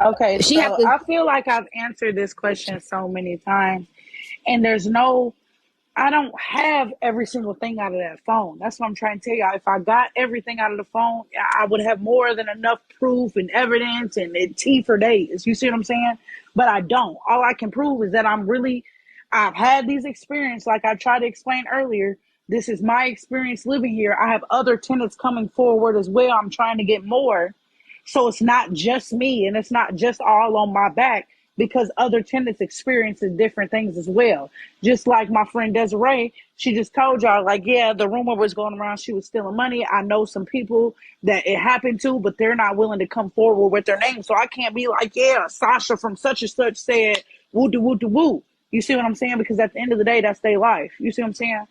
Okay, I feel like I've answered this question so many times, and I don't have every single thing out of that phone. That's what I'm trying to tell you. If I got everything out of the phone, I would have more than enough proof and evidence and tea for days. You see what I'm saying? But I don't. All I can prove is that I've had these experiences, like I tried to explain earlier. This is my experience living here. I have other tenants coming forward as well. I'm trying to get more. So it's not just me, and it's not just all on my back, because other tenants experiences different things as well. Just like my friend Desiree, she just told y'all, like, yeah, the rumor was going around she was stealing money. I know some people that it happened to, but they're not willing to come forward with their name. So I can't be like, yeah, Sasha from such and such said woo de woo de woo. You see what I'm saying? Because at the end of the day, that's their life. You see what I'm saying?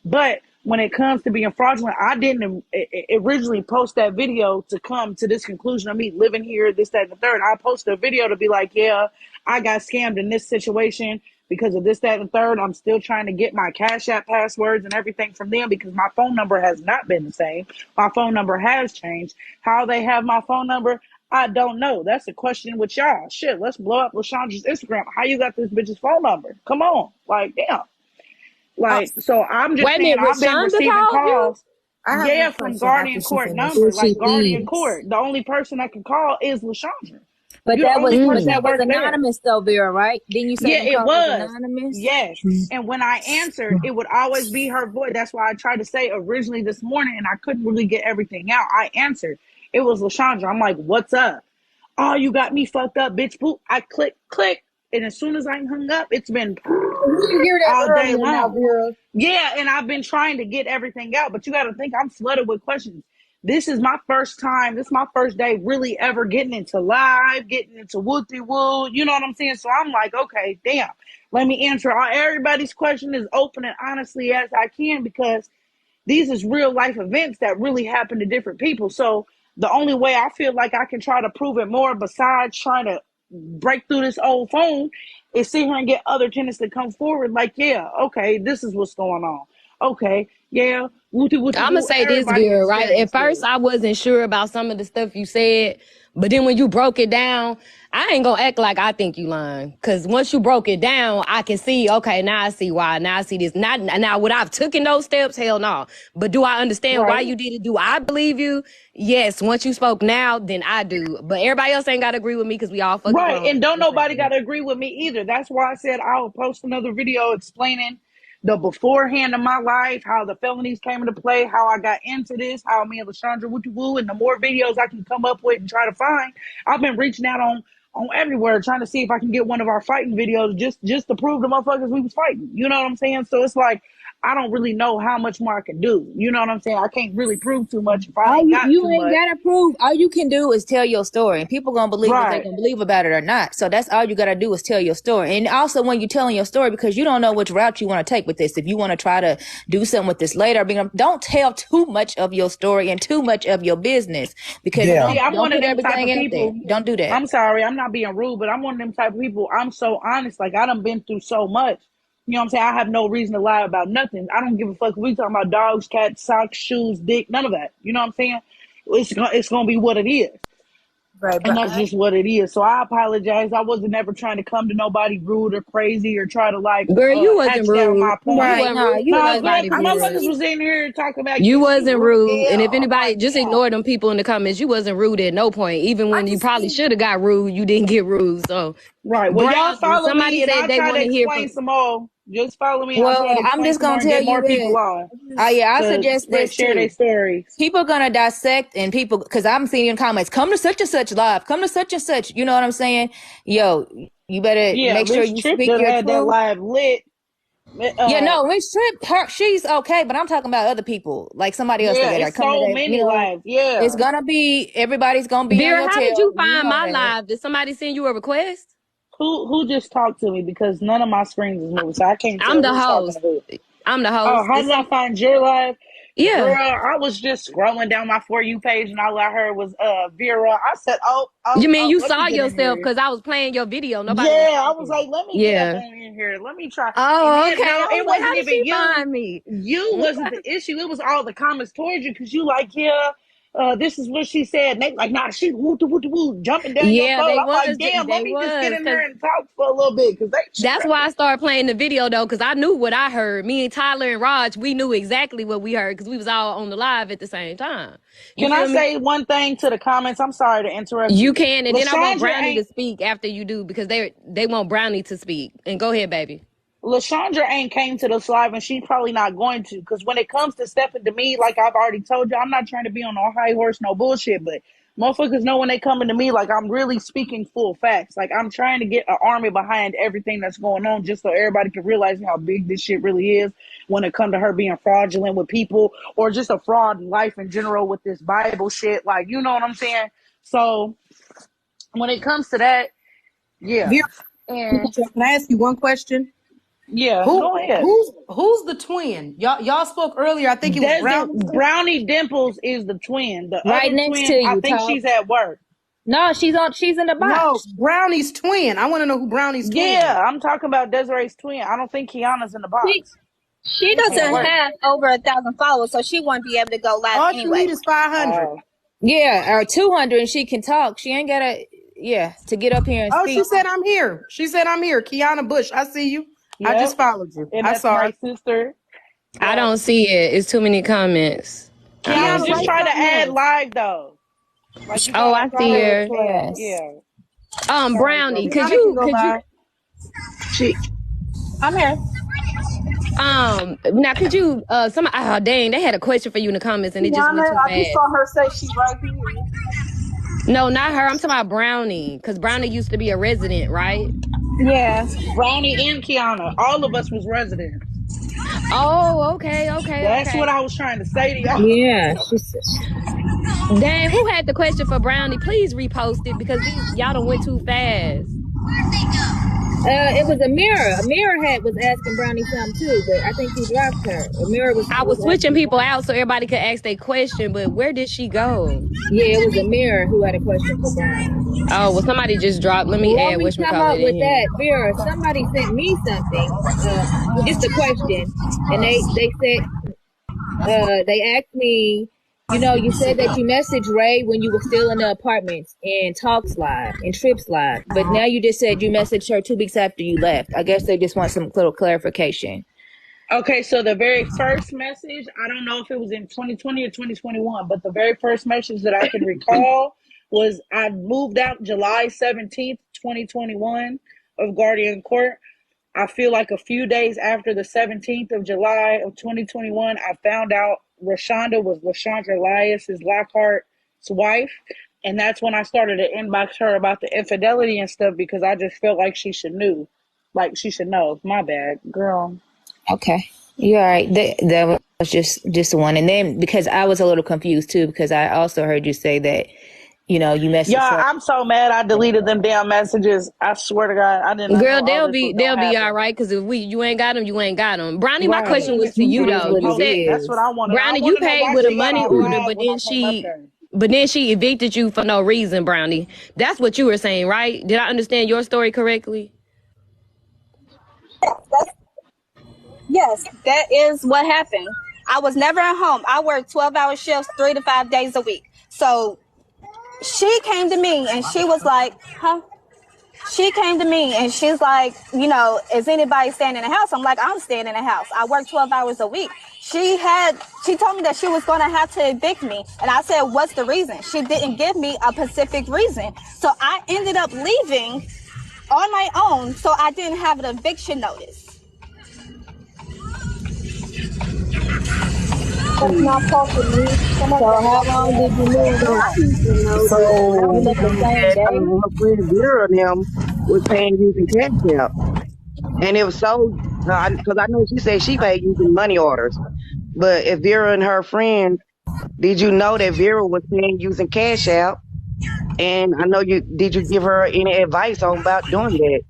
But when it comes to being fraudulent, I didn't originally post that video to come to this conclusion of me living here, this, that, and the third. I posted a video to be like, yeah, I got scammed in this situation because of this, that, and the third. I'm still trying to get my Cash App passwords and everything from them because my phone number has not been the same. My phone number has changed. How they have my phone number, I don't know. That's a question with y'all. Shit, let's blow up LaShandra's Instagram. How you got this bitch's phone number? Come on. Like, damn. Like, so I'm just saying, I've been receiving calls. Yeah, from Guardian Court number, like Guardian Court. The only person I can call is LaShandra. But that was anonymous though, Vera, right? Didn't you say it was anonymous? Yes. And when I answered, it would always be her voice. That's why I tried to say originally this morning, and I couldn't really get everything out. I answered. It was LaShandra. I'm like, what's up? Oh, you got me fucked up, bitch. Boop. I click. And as soon as I hung up, it's been all day long. Yeah, and I've been trying to get everything out, but you got to think I'm flooded with questions. This is my first time. This is my first day really ever getting into live, getting into woo-de-woo. You know what I'm saying? So I'm like, okay, damn. Let me answer everybody's question as open and honestly as I can, because these is real life events that really happen to different people. So the only way I feel like I can try to prove it more, besides trying to break through this old phone, is sit here and get other tenants to come forward. Like, yeah, okay, this is what's going on. Okay, yeah. I'm gonna say this, Vera, right? At first, I wasn't sure about some of the stuff you said, but then when you broke it down, I ain't gonna act like I think you lying. Cause once you broke it down, I can see, okay, now I see why. Now I see this. Now would I've taken those steps? Hell no. But do I understand why you did it? Do I believe you? Yes. Once you spoke now, then I do. But everybody else ain't gotta agree with me because we all fucking wrong. And don't nobody gotta agree with me either. That's why I said I'll post another video explaining the beforehand of my life, how the felonies came into play, how I got into this, how me and LaShandra woo-woo, and the more videos I can come up with and try to find. I've been reaching out on on everywhere trying to see if I can get one of our fighting videos just to prove the motherfuckers we was fighting. You know what I'm saying? So it's like, I don't really know how much more I can do. You know what I'm saying? I can't really prove too much if I All ain't you, got you too ain't much. gotta prove. All you can do is tell your story, and people gonna believe what they Right. gonna believe about it or not. So that's all you gotta do is tell your story. And also, when you're telling your story, because you don't know which route you want to take with this. If you want to try to do something with this later, don't tell too much of your story and too much of your business, because Yeah. See, I'm don't one of put them type everything of out there. people. Don't do that. I'm sorry, I'm not being rude, but I'm one of them type of people. I'm so honest. Like, I done been through so much. You know what I'm saying? I have no reason to lie about nothing. I don't give a fuck if we talking about dogs, cats, socks, shoes, dick, none of that. You know what I'm saying? It's gonna be what it is. Right, And but that's just what it is. So I apologize. I wasn't ever trying to come to nobody rude or crazy or try to like Girl, you wasn't hatch down rude. my You point. Right? wasn't No, rude you to No, wasn't girl, nobody, because being motherfuckers Vera. rude. was in here talking about You Kiki wasn't rude. rude. And if Yeah. I'm anybody, like, just damn. ignore them people in the comments. You wasn't rude at no point. Even I when you just probably think should have got rude, you didn't get rude. So, Right. Well, y'all Brownie, follow somebody me and said I'll they try to want to hear from. explain some more. Just follow me and I'll try Well, to I'm explain just some more gonna and tell get you more people this. on Yeah, I to suggest this share their too. stories. People gonna dissect, and people, because I'm seeing in comments, come to such and such live, come to such and such. You know what I'm saying? Yo, you better Yeah, make sure Rich you Trip speak done your had that truth. live lit. Yeah, no, Rich Trip, she's okay, but I'm talking about other people, like somebody else Yeah, that are it's coming so today. You many know, lives. it's Yeah. gonna be, everybody's gonna be on Vera, your how did tail. you You find know my that. live? Did somebody send you a request? Who just talked to me because none of my screens is moving, so I can't I'm tell the who's talking to host. who. I'm the Oh, host. how Did did I some? find your live? Girl, Yeah. I was just scrolling down my For You page and all I heard was Vera. I said, You mean you let me saw get in yourself here. because I was playing your video. Nobody was Yeah, I was talking. like, let me get up Yeah. on in here. Let me try. And Oh, then, okay. no, I was it like, how wasn't did even she you. find me? You Okay. wasn't the issue. It was all the comments towards you because you like, yeah, this is what she said. And they like, nah, she woo, jumping down your Yeah, throat. they I'm like, was. damn, let They me just get was. in Because there and talk for a little bit because they that's why I tripping. started playing the video, though, because I knew what I heard. Me and Tyler and Raj, we knew exactly what we heard because we was all on the live at the same time. You Can I feel me? say one thing to the comments? I'm sorry to interrupt You you. can, and then I want Lashandra Brownie to ain't speak after you do because they want Brownie to speak. And go ahead, baby. Lashandra ain't came to this live and she's probably not going to because when it comes to stepping to me, like I've already told you, I'm not trying to be on no high horse, no bullshit, but motherfuckers know when they coming to me, like I'm really speaking full facts. Like I'm trying to get an army behind everything that's going on just so everybody can realize how big this shit really is when it come to her being fraudulent with people or just a fraud in life in general with this Bible shit. Like, you know what I'm saying? So when it comes to that, yeah. Vera, And can I ask you one question? yeah, go ahead. Who's the twin? Y'all spoke earlier. I think it was Brownie. Brownie Dimples is the twin. The Right other next to twin, I you, think Talk. she's at work. No, she's in the No, box. Brownie's twin. I want to know who Brownie's twin is. Yeah, I'm talking about Desiree's twin. I don't think Kiana's in the box. She I think she at doesn't work. have over 1,000 followers, so she won't be able to go live All you anyway. need is 500. Yeah, or 200, and she can talk. She ain't gotta, to get up here and Oh, speak. she said I'm here. She said I'm here. Kiana Bush, I see you. I just followed you. And I that's saw my it. sister. I don't see it. It's too many comments. I Kiana, don't just see try it. to add live though. Like you Oh, gotta I try see to, her. yeah. Brownie, Kiana can go live. I'm here. Now could you, dang, they had a question for you in the comments and it just went Kiana, too I just fast. saw her say she's right here. No, not her. I'm talking about Brownie, because Brownie used to be a resident, right? Yeah. Brownie and Kiana, all of us was residents. Oh, okay. That's what I was trying to say to y'all. Yeah, Dang, who had the question for Brownie? Please repost it because y'all done went too fast. it was Amira. Amira was asking Brownie something too, but I think you dropped her. Amira I was switching asking people Brownie. out so everybody could ask their question, but where did she go? Yeah, it was Amira who had a question for Brownie. Oh, well, somebody just dropped. Let me While add we come up whatchamacallit in with here. that, Vera, somebody sent me something, just a question, and they said, they asked me, you said that you messaged Ray when you were still in the apartments in Talks Live, in Trips Live, but now you just said you messaged her 2 weeks after you left. I guess they just want some little clarification. Okay, so the very first message, I don't know if it was in 2020 or 2021, but the very first message that I can recall was I moved out July 17th, 2021 of Guardian Court. I feel like a few days after the 17th of July of 2021, I found out Rashonda was Lashandra Elias' Lockhart's wife. And that's when I started to inbox her about the infidelity and stuff because I just felt like she should know. Like she should know. My bad, girl. Okay. You're all right. That was just one. And then because I was a little confused too, because I also heard you say that, you know, you messed Yeah, us up. I'm so mad I deleted them damn messages. I swear to God, I didn't know Girl, all they'll this be was gonna happen. all right because if you ain't got them, you ain't got them. Brownie, my Right. question was to You you guys though. would You hope. said That's what I wanted. I Brownie, want you to know paid why with a she got money all order, mad when I came up there. but then she evicted you for no reason, Brownie. That's what you were saying, right? Did I understand your story correctly? Yes, that is what happened. I was never at home. I worked 12-hour shifts 3 to 5 days a week. So she came to me and she was like, She came to me and she's like, you know, is anybody staying in the house? I'm like, I'm staying in the house. I work 12 hours a week. She told me that she was going to have to evict me. And I said, what's the reason? She didn't give me a specific reason. So I ended up leaving on my own. So I didn't have an eviction notice. That's not talking to me. So how long did you move out? So You live the same day? her friend Vera and them was paying using Cash App, and it was so because I know she said she paid using money orders. But if Vera and her friend, did you know that Vera was paying using Cash App? And I know did you give her any advice on about doing that?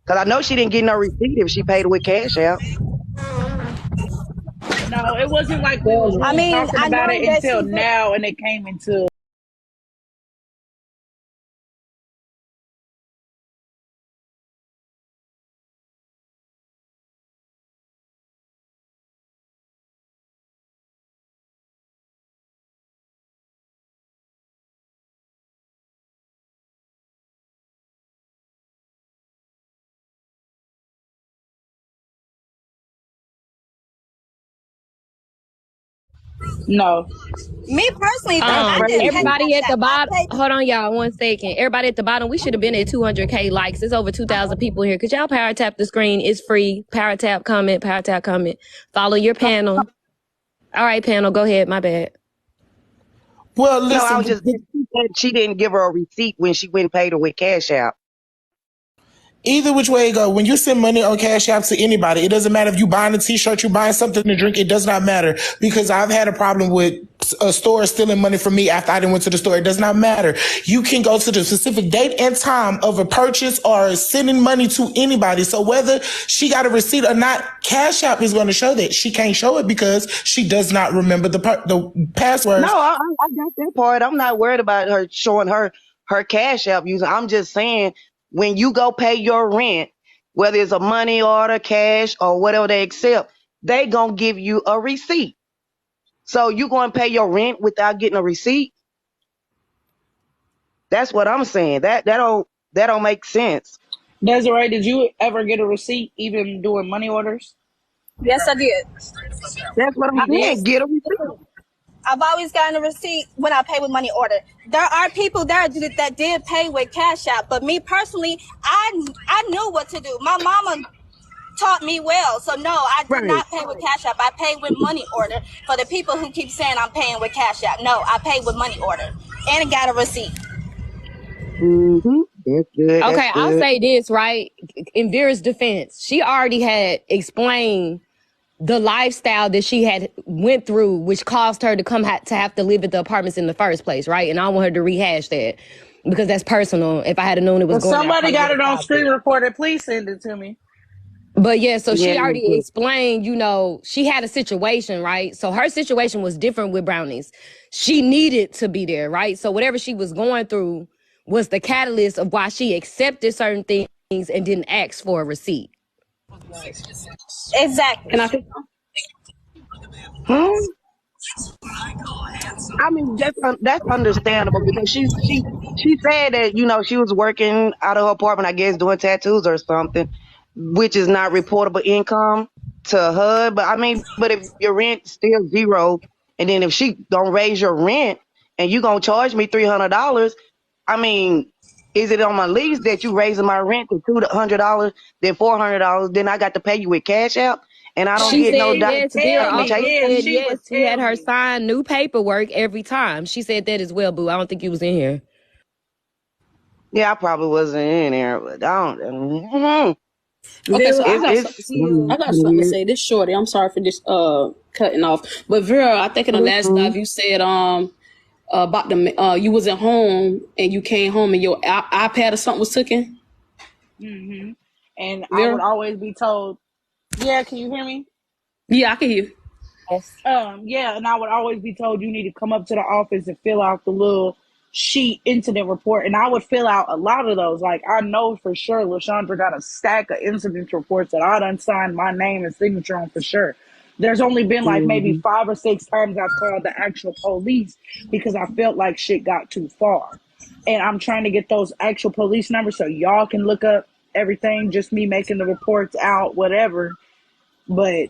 Because I know she didn't get no receipt if she paid with Cash App. No, it wasn't like we was really talking about it until now, and it came into. No. Me personally, though, I didn't pay Everybody Cash at the App. bottom, hold on, y'all, 1 second. Everybody at the bottom, we should have been at 200K likes. It's over 2,000 people here. Could y'all power tap the screen? It's free. Power tap, comment, Follow your panel. All right, panel, go ahead. My bad. Well, No, I was just she said she didn't give her a receipt when she went and paid her with Cash App. Either which way it go, when you send money on Cash App to anybody, it doesn't matter if you buying a t-shirt, you buying something to drink, it does not matter. Because I've had a problem with a store stealing money from me after I didn't went to the store. It does not matter. You can go to the specific date and time of a purchase or sending money to anybody. So whether she got a receipt or not, Cash App is going to show that. She can't show it because she does not remember the password. No, I got that part. I'm not worried about her showing her Cash App user. I'm just saying, when you go pay your rent, whether it's a money order, cash, or whatever they accept, they gonna give you a receipt. So you going to pay your rent without getting a receipt? That's what I'm saying. That don't make sense. Desiree, did you ever get a receipt even doing money orders? Yes, I did. That's what I'm saying. Get a receipt. I've always gotten a receipt when I pay with money order. There are people there that did pay with Cash App, but me personally, I knew what to do. My mama taught me well, so no, I did not pay with Cash App. I paid with money order. For the people who keep saying I'm paying with Cash App, no, I paid with money order and got a receipt. Mm-hmm. That's good. Okay, That's I'll good. say this, right? In Vera's defense, she already had explained the lifestyle that she had went through, which caused her to to have to live at the apartments in the first place, right? And I don't want her to rehash that because that's personal. If I had known it was If going, somebody got it on screen recorded, please send it to me. But yeah, so she Yeah, already good. explained, you know, she had a situation, right? So her situation was different with Brownies. She needed to be there, right? So whatever she was going through was the catalyst of why she accepted certain things and didn't ask for a receipt. Exactly. Can I I mean, that's understandable because she said that, you know, she was working out of her apartment, I guess, doing tattoos or something, which is not reportable income to HUD. But I mean, but if your rent still zero, and then if she don't raise your rent and you gonna charge me $300, I mean, is it on my lease that you raising my rent to $200, then $400, then I got to pay you with Cash App, and I don't She get said no yes. Vera also documentation? said yes. She had her sign new paperwork every time. She said that as well, boo. I don't think you was in here. Yeah, I probably wasn't in there, but I don't. Okay, so I got something to weird. say. This shorty, I'm sorry for this cutting off, but Vera, I think in the last live you said about the you was at home and you came home and your iPad or something was taken. And I Vera? would always be told, yeah, can you hear me? Yeah, I can hear you. Yes. Yeah, and I would always be told you need to come up to the office and fill out the little sheet incident report. And I would fill out a lot of those. Like, I know for sure LaShondra got a stack of incident reports that I done signed my name and signature on for sure. There's only been like maybe 5 or 6 times I've called the actual police because I felt like shit got too far. And I'm trying to get those actual police numbers so y'all can look up everything, just me making the reports out, whatever. But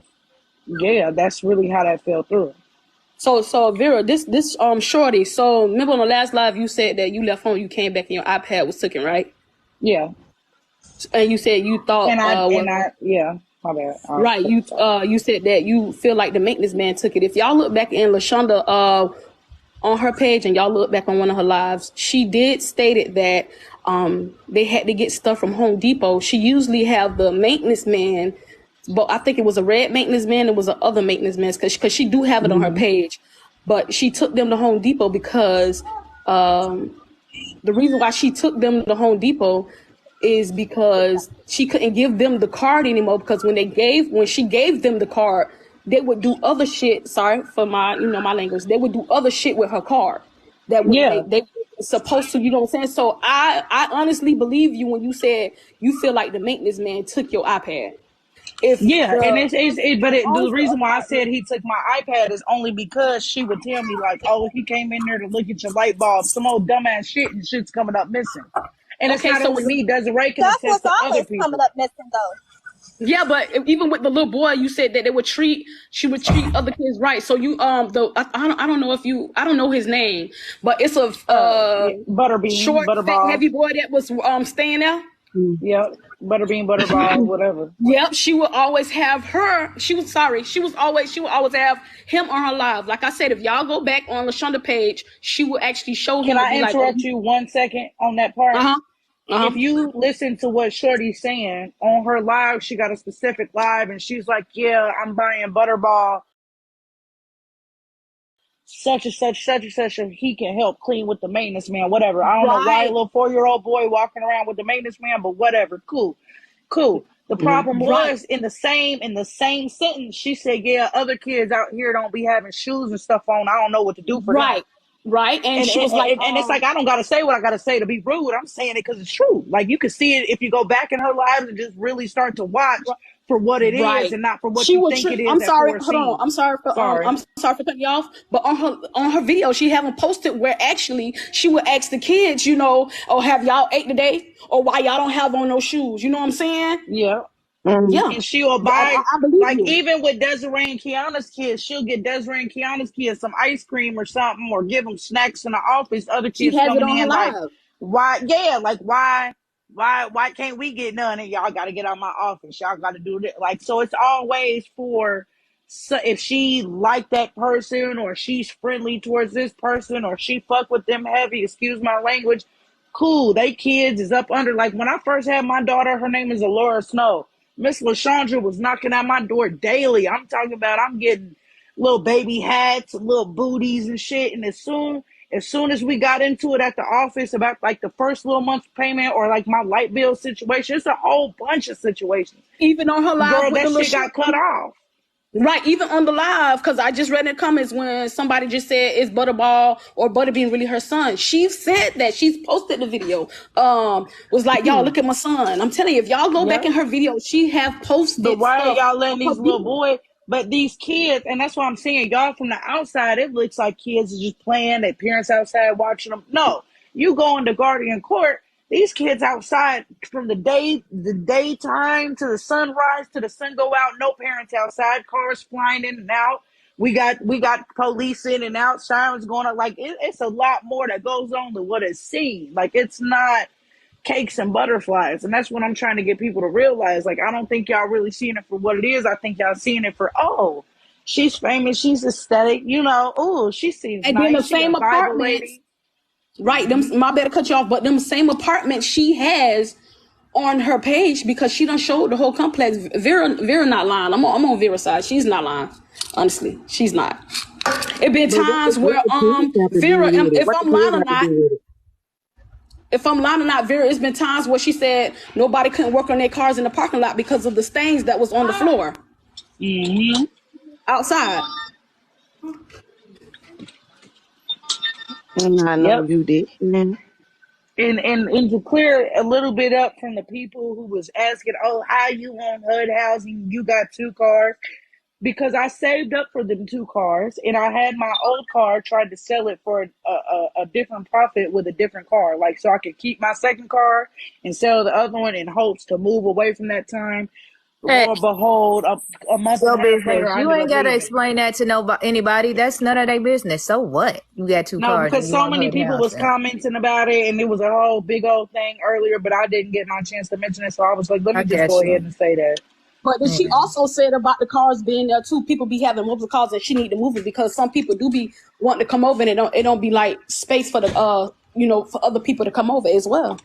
yeah, that's really how that fell through. So Vera, this shorty. So remember on the last live you said that you left home, you came back and your iPad was taken, right? Yeah. And you said you thought yeah, my bad. Right. You said that you feel like the maintenance man took it. If y'all look back in LaShonda on her page and y'all look back on one of her lives, she did stated that they had to get stuff from Home Depot. She usually have the maintenance man, but I think it was a red maintenance man. It was a other maintenance man because she do have it on her page, but she took them to Home Depot because the reason why she took them to Home Depot is because she couldn't give them the card anymore because when she gave them the card, they would do other shit. Sorry for my language. They would do other shit with her card that they were supposed to. You know what I'm saying? So I honestly believe you when you said you feel like the maintenance man took your iPad. The reason why I said he took my iPad is only because she would tell me like, oh, he came in there to look at your light bulb, some old dumbass shit, and shit's coming up missing. And it's not only me, Desiree can attest to other people. Coming up missing though. Yeah, but even with the little boy, you said that she would treat other kids right. So you I don't know his name, but it's a Butterbean, short, Butterball, fat, heavy boy that was staying there. Yep, Butterbean, Butterball, whatever. Yep, she would always have her. She would always have him on her live. Like I said, if y'all go back on LaShonda page, she would actually show him. Can I interrupt you 1 second on that part? If you listen to what Shorty's saying on her live, she got a specific live, and she's like, "Yeah, I'm buying Butterball, such and such, and he can help clean with the maintenance man, whatever." I don't know why a little 4-year-old boy walking around with the maintenance man, but whatever, cool. The problem was in the same sentence, she said, "Yeah, other kids out here don't be having shoes and stuff on. I don't know what to do for them." Right, and she was like, and it's like, I don't gotta say what I gotta say to be rude. I'm saying it because it's true. Like, you can see it if you go back in her lives and just really start to watch for what it is and not for what you think it is. I'm sorry, hold on. I'm sorry for cutting you off. But on her video, she haven't posted where actually she would ask the kids, oh, have y'all ate today? Or why y'all don't have on no shoes? You know what I'm saying? Yeah. Yeah. And she will buy, I believe like, you. even with Desiree and Kiana's kids, she'll get Desiree and Kiana's kids some ice cream or something, or give them snacks in the office. Other She kids has it coming on her in like, live. why can't we get none? And y'all got to get out my office. Y'all got to do this. Like, so it's always for, so if she like that person, or she's friendly towards this person, or she fuck with them heavy, excuse my language, cool. They kids is up under, like, when I first had my daughter, her name is Alora Snow. Miss LaShondra was knocking at my door daily. I'm talking about, I'm getting little baby hats, little booties and shit. And as soon as we got into it at the office about like the first little month's payment, or like my light bill situation, it's a whole bunch of situations. Even on her live, girl, with that the shit got cut off. Right, even on the live, because I just read in the comments when somebody just said, is Butterball or Butterbean really her son? She said that. She's posted the video. Was like, y'all, look at my son. I'm telling you, if y'all go back in her video, she have posted. But why stuff are y'all letting on these her little video. boys? But these kids, and that's what I'm saying, y'all from the outside, it looks like kids are just playing, their parents outside watching them. No, you go into Guardian Court, these kids outside from the daytime to the sunrise to the sun go out, no parents outside, cars flying in and out. We got police in and out, sirens going up. Like, it's a lot more that goes on than what it seems. Like, it's not cakes and butterflies. And that's what I'm trying to get people to realize. Like, I don't think y'all really seeing it for what it is. I think y'all seeing it for, oh, she's famous, she's aesthetic, oh, she seems And nice. then the She a same Bible apartments. lady. Right. Them. My better cut you off, but them same apartments she has on her page because she done showed the whole complex. Vera not lying. I'm on Vera's side. She's not lying. Honestly, she's not. It been times where Vera, if I'm lying or not. If I'm lying or not, Vera, it's been times where she said nobody couldn't work on their cars in the parking lot because of the stains that was on the floor. Outside. I know you did. And to clear a little bit up from the people who was asking, oh, how you on HUD housing? You got 2 cars. Because I saved up for them 2 cars, and I had my old car, tried to sell it for a different profit with a different car, like so I could keep my second car and sell the other one in hopes to move away from that time. Hey. Lo and behold, a month So and a half business. later, I You ended ain't up gotta leaving. explain that to anybody. That's none of their business. So what? You got 2 No, cars. because and you so on many HUD people was housing. commenting about it, and it was a whole big old thing earlier, but I didn't get my chance to mention it, so I was like, let me I just got go you. ahead and say that. But then she also said about the cars being there too. People be having multiple cars and she need to move it because some people do be wanting to come over and it don't be like space for the for other people to come over as well.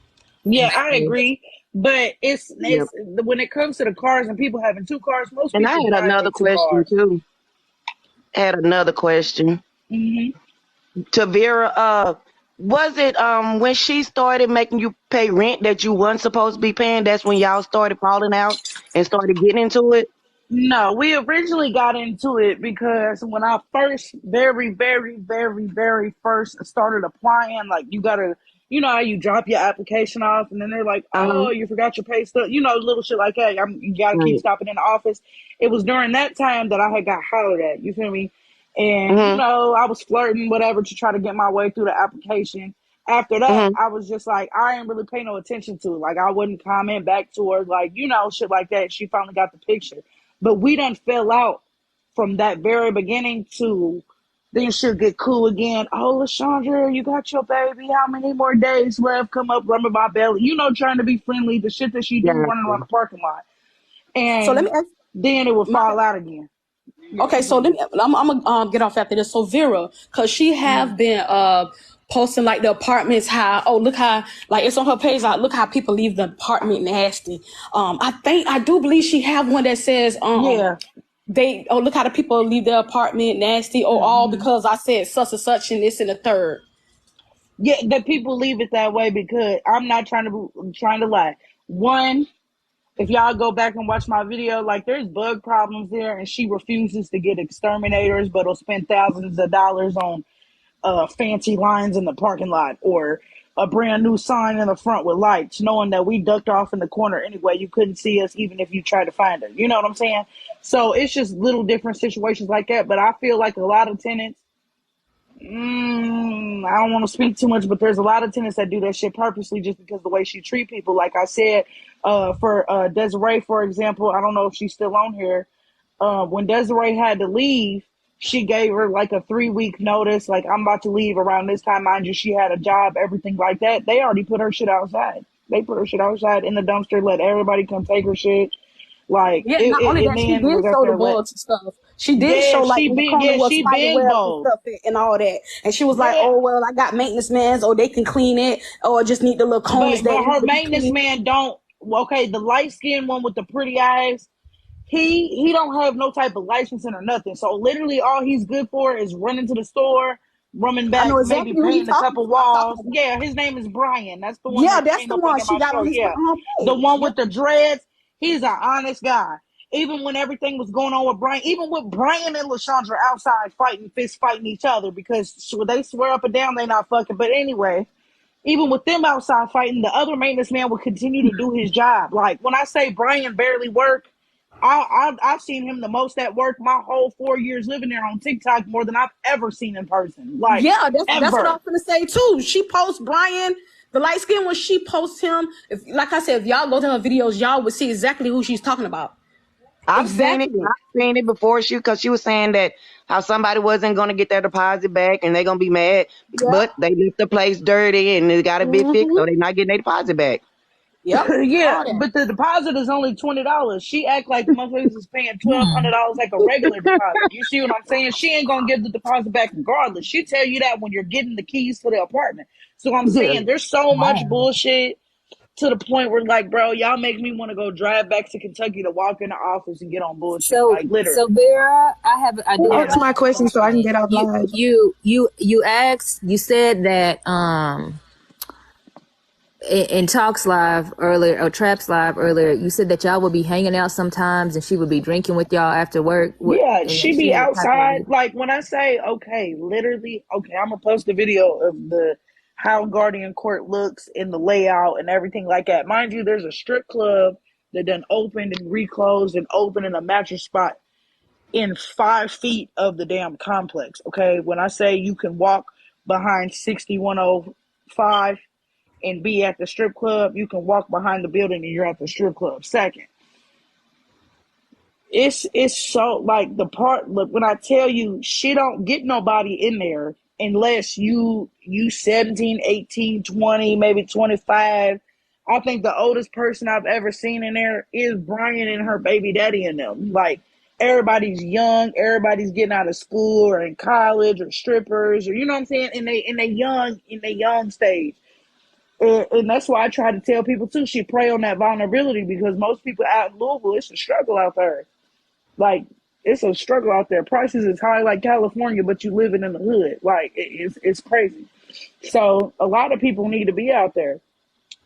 Yeah, I agree. But it's Yep. when it comes to the cars and people having 2 cars, most And I people had drive another their 2 question cars. too. To Vera. Was it when she started making you pay rent that you weren't supposed to be paying? That's when y'all started falling out and started getting into it? No, we originally got into it because when I first, very, very, very, very first started applying, like you gotta, you know how you drop your application off and then they're like, oh, you forgot your pay stub, little shit like that. You gotta keep Right. stopping in the office. It was during that time that I had got hollered at, you feel me? And, I was flirting, whatever, to try to get my way through the application. After that, I was just like, I ain't really pay no attention to it. Like, I wouldn't comment back to her, like, shit like that. She finally got the picture. But we done fell out from that very beginning to then she'll get cool again. Oh, LaShondra, you got your baby. How many more days left? Come up, rubbing my belly. Trying to be friendly. The shit that she do running around the parking lot. And So let me ask, then it will fall out again. okay, so let me, I'm gonna get off after this. So Vera, cause she have been posting like the apartments, how look how like it's on her page, like look how people leave the apartment nasty. I do believe she have one that says look how the people leave their apartment nasty all because I said such and such and this and the third. Yeah, that people leave it that way because I'm not trying to lie. One, if y'all go back and watch my video, like there's bug problems there, and she refuses to get exterminators, but will spend thousands of dollars on fancy lines in the parking lot or a brand new sign in the front with lights, knowing that we ducked off in the corner anyway. You couldn't see us even if you tried to find her. You know what I'm saying? So it's just little different situations like that. But I feel like a lot of tenants, I don't want to speak too much, but there's a lot of tenants that do that shit purposely just because the way she treat people. Like I said, for Desiree, for example, I don't know if she's still on here. When Desiree had to leave, she gave her like a 3-week notice. Like, I'm about to leave around this time. Mind you, she had a job, everything like that. They already put her shit outside. They put her shit outside in the dumpster, let everybody come take her shit. Like, not only that, she did show the bugs and stuff. She did show like in the corner was spider webs and stuff and all that. And she was like, oh, well, I got maintenance mans or they can clean it or just need the little cones. But her maintenance man the light-skinned one with the pretty eyes, he don't have no type of licensing or nothing. So literally all he's good for is running to the store, running back, maybe painting a couple walls. Yeah, his name is Brian. That's the one. Yeah, that's the one she got on his page. The one with the dreads. He's an honest guy. Even when everything was going on with Brian, even with Brian and LaShondra outside fist fighting each other because they swear up and down they not fucking. But anyway, even with them outside fighting, the other maintenance man would continue to do his job. Like when I say Brian barely worked, I've seen him the most at work my whole 4 years living there on TikTok more than I've ever seen in person. Like, yeah, that's what I was gonna say too. She posts Brian, the light skin one. She posts him. Like I said, if y'all go to her videos, y'all would see exactly who she's talking about. I've seen it before because she was saying that how somebody wasn't going to get their deposit back and they're going to be mad, but they left the place dirty and it got to be fixed, so they're not getting their deposit back. Yep. Yeah, All that. but the deposit is only $20. She act like the motherfuckers is paying $1,200 like a regular deposit. You see what I'm saying? She ain't gonna give the deposit back regardless. She tell you that when you're getting the keys to the apartment. So I'm saying there's so much bullshit to the point where, like, bro, y'all make me want to go drive back to Kentucky to walk in the office and get on bullshit. Like, literally. So Vera, I do have Ask my question so I can get off live. you asked, you said that in Talks Live earlier, or Traps Live earlier, you said that y'all would be hanging out sometimes and she would be drinking with y'all after work. Yeah, she be outside. Like, when I say, okay, literally, okay, I'm gonna post a video of how Guardian Court looks in the layout and everything like that. Mind you, there's a strip club that done opened and reclosed and opened in a mattress spot in 5 feet of the damn complex. Okay, when I say you can walk behind 6105 and be at the strip club, you can walk behind the building and you're at the strip club. Second, it's so, like, the part, look, when I tell you, she don't get nobody in there unless you 17, 18, 20, maybe 25. I think the oldest person I've ever seen in there is Brian and her baby daddy and them. Like, everybody's young, everybody's getting out of school or in college or strippers, or, you know what I'm saying, in they young stage. And that's why I try to tell people too, she prey on that vulnerability, because most people out in Louisville, it's a struggle out there. Like, it's a struggle out there. Prices is high like California, but you living in the hood. Like, it's crazy. So a lot of people need to be out there,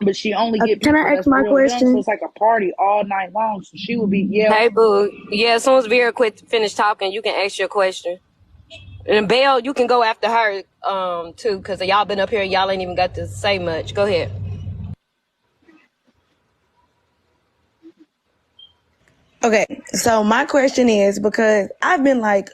but she only get people Can I ask that's my real young, question? so it's like a party all night long. So she would be Hey, boo. Yeah, as soon as Vera finish talking, you can ask your question. And Belle, you can go after her too, because y'all been up here, y'all ain't even got to say much. Go ahead. Okay, so my question is, because I've been like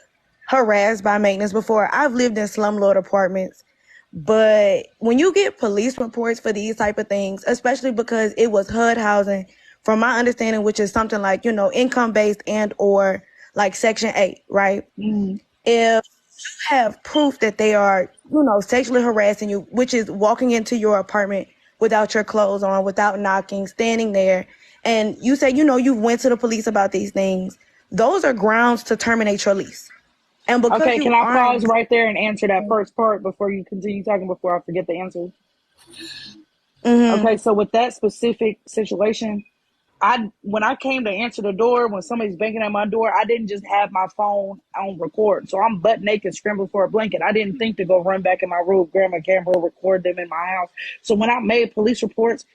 harassed by maintenance before. I've lived in slumlord apartments, but when you get police reports for these type of things, especially because it was HUD housing, from my understanding, which is something like, income based and or like Section 8, right? If you have proof that they are, sexually harassing you, which is walking into your apartment without your clothes on, without knocking, standing there, and you say, you went to the police about these things, those are grounds to terminate your lease. And because okay, can I pause right there and answer that first part before you continue talking, before I forget the answer? Okay, so with that specific situation, when I came to answer the door, when somebody's banging at my door, I didn't just have my phone on record. So I'm butt naked, scrambling for a blanket. I didn't think to go run back in my room, grab my camera, record them in my house. So when I made police reports,